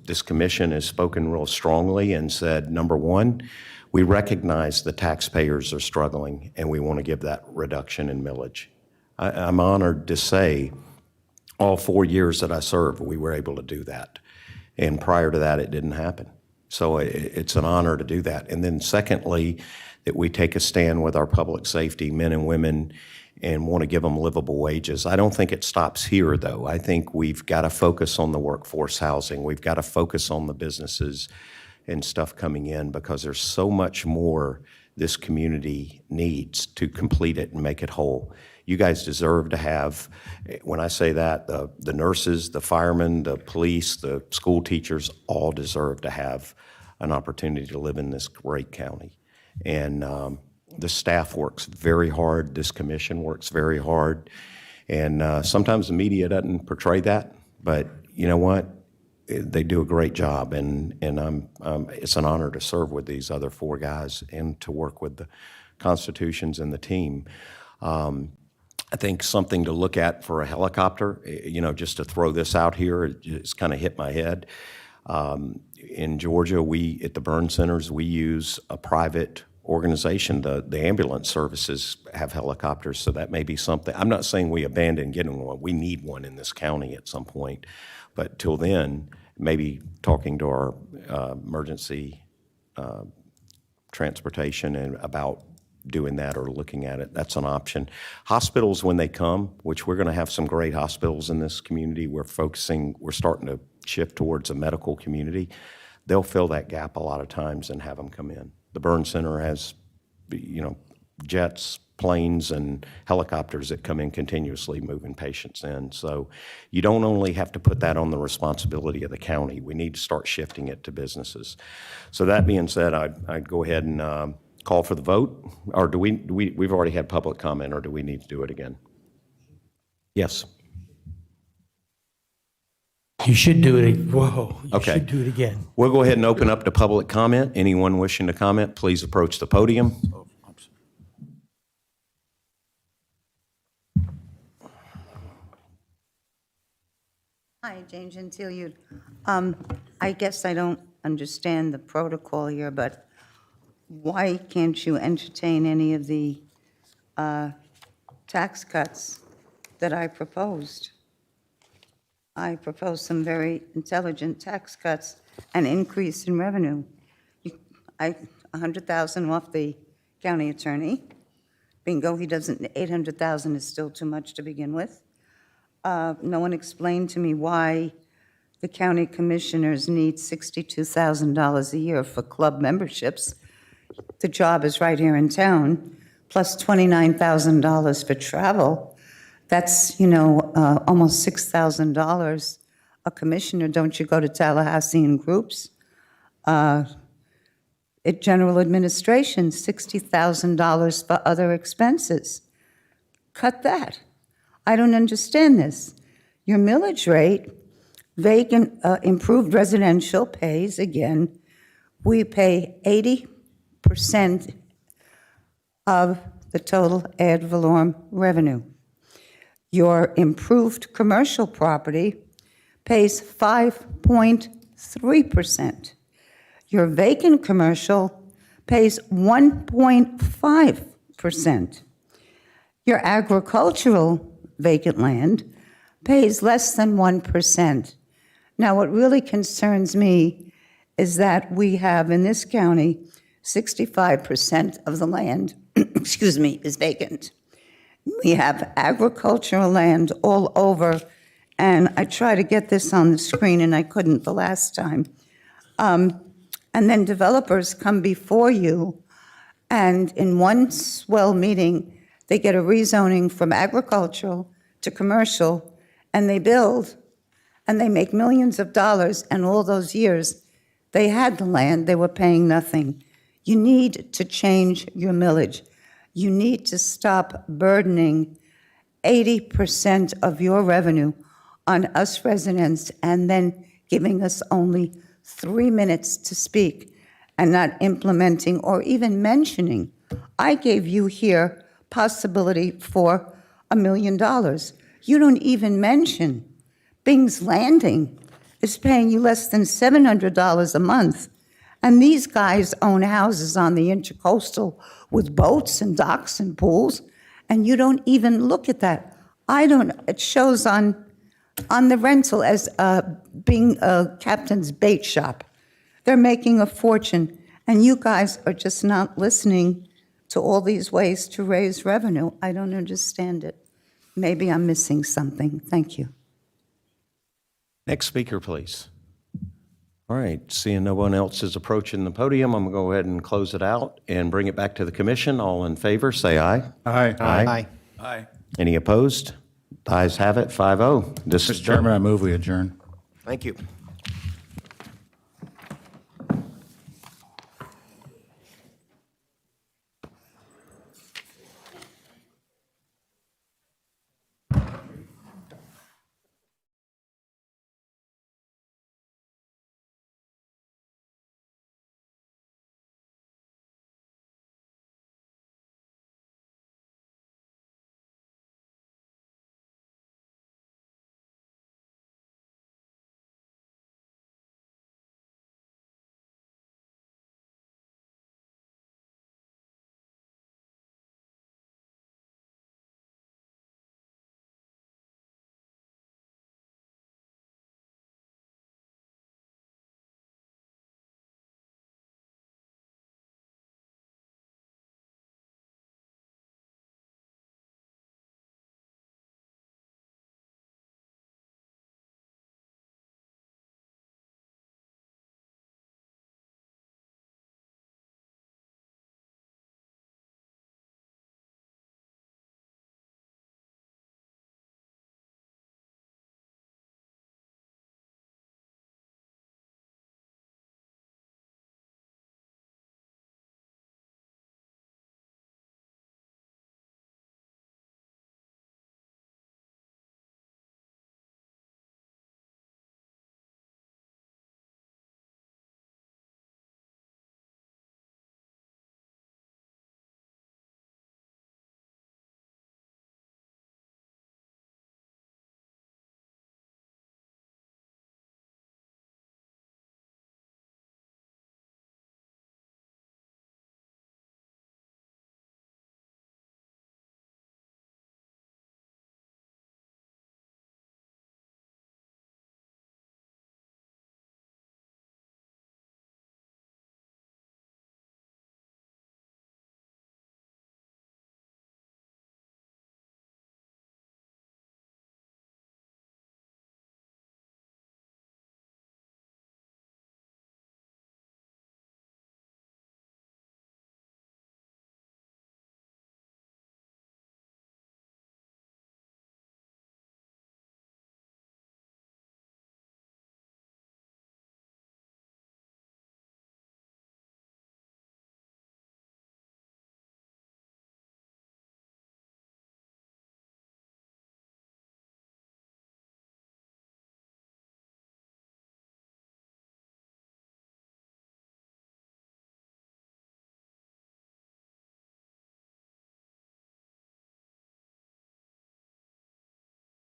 This commission has spoken real strongly and said, number one, we recognize the taxpayers are struggling, and we want to give that reduction in millage. I'm honored to say all 4 years that I served, we were able to do that. And prior to that, it didn't happen. So it's an honor to do that. And then secondly, that we take a stand with our public safety men and women and want to give them livable wages. I don't think it stops here, though. I think we've got to focus on the workforce housing. We've got to focus on the businesses and stuff coming in, because there's so much more this community needs to complete it and make it whole. You guys deserve to have, when I say that, the nurses, the firemen, the police, the school teachers all deserve to have an opportunity to live in this great county. And the staff works very hard. This commission works very hard. And sometimes the media doesn't portray that, but you know what? They do a great job, and it's an honor to serve with these other 4 guys and to work with the constitutions and the team. I think something to look at for a helicopter, just to throw this out here, it's kind of hit my head. In Georgia, at the burn centers, we use a private organization. The ambulance services have helicopters, so that may be something. I'm not saying we abandon getting one. We need one in this county at some point. But till then, maybe talking to our emergency transportation and about doing that or looking at it, that's an option. Hospitals, when they come, which we're going to have some great hospitals in this community, we're starting to shift towards a medical community. They'll fill that gap a lot of times and have them come in. The burn center has, jets, planes, and helicopters that come in continuously moving patients in. So you don't only have to put that on the responsibility of the county. We need to start shifting it to businesses. So that being said, I'd go ahead and call for the vote. Or we've already had public comment, or do we need to do it again? Yes. You should do it. Whoa. You Okay. should do it again. We'll go ahead and open up to public comment. Anyone wishing to comment, please approach the podium. Hi, Jane Gentile. I guess I don't understand the protocol here, but why can't you entertain any of the tax cuts that I proposed? I proposed some very intelligent tax cuts and increase in revenue. $100,000 off the county attorney. Bingo, he doesn't, $800,000 is still too much to begin with. No one explained to me why the county commissioners need $62,000 a year for club memberships. The job is right here in town, plus $29,000 for travel. That's, almost $6,000 a commissioner. Don't you go to Tallahassee in groups? At general administration, $60,000 for other expenses. Cut that. I don't understand this. Your millage rate, vacant, improved residential pays, again, we pay 80% of the total ad valorem revenue. Your improved commercial property pays 5.3%. Your vacant commercial pays 1.5%. Your agricultural vacant land pays less than 1%. Now, what really concerns me is that we have in this county 65% of the land, is vacant. We have agricultural land all over, and I tried to get this on the screen and I couldn't the last time. And then developers come before you, and in one swell meeting, they get a rezoning from agricultural to commercial, and they build, and they make millions of dollars, and all those years, they had the land, they were paying nothing. You need to change your millage. You need to stop burdening 80% of your revenue on us residents and then giving us only 3 minutes to speak and not implementing or even mentioning. I gave you here possibility for $1 million. You don't even mention Bing's Landing is paying you less than $700 a month. And these guys own houses on the Intercoastal with boats and docks and pools, and you don't even look at that. It shows on the rental as being a captain's bait shop. They're making a fortune, and you guys are just not listening to all these ways to raise revenue. I don't understand it. Maybe I'm missing something. Thank you. Next speaker, please. All right, seeing no one else is approaching the podium, I'm going to go ahead and close it out and bring it back to the commission. All in favor, say aye. Aye. Aye. Aye. Any opposed? The ayes have it, 5-0. This is Mr. Chairman, I move we adjourn. Thank you.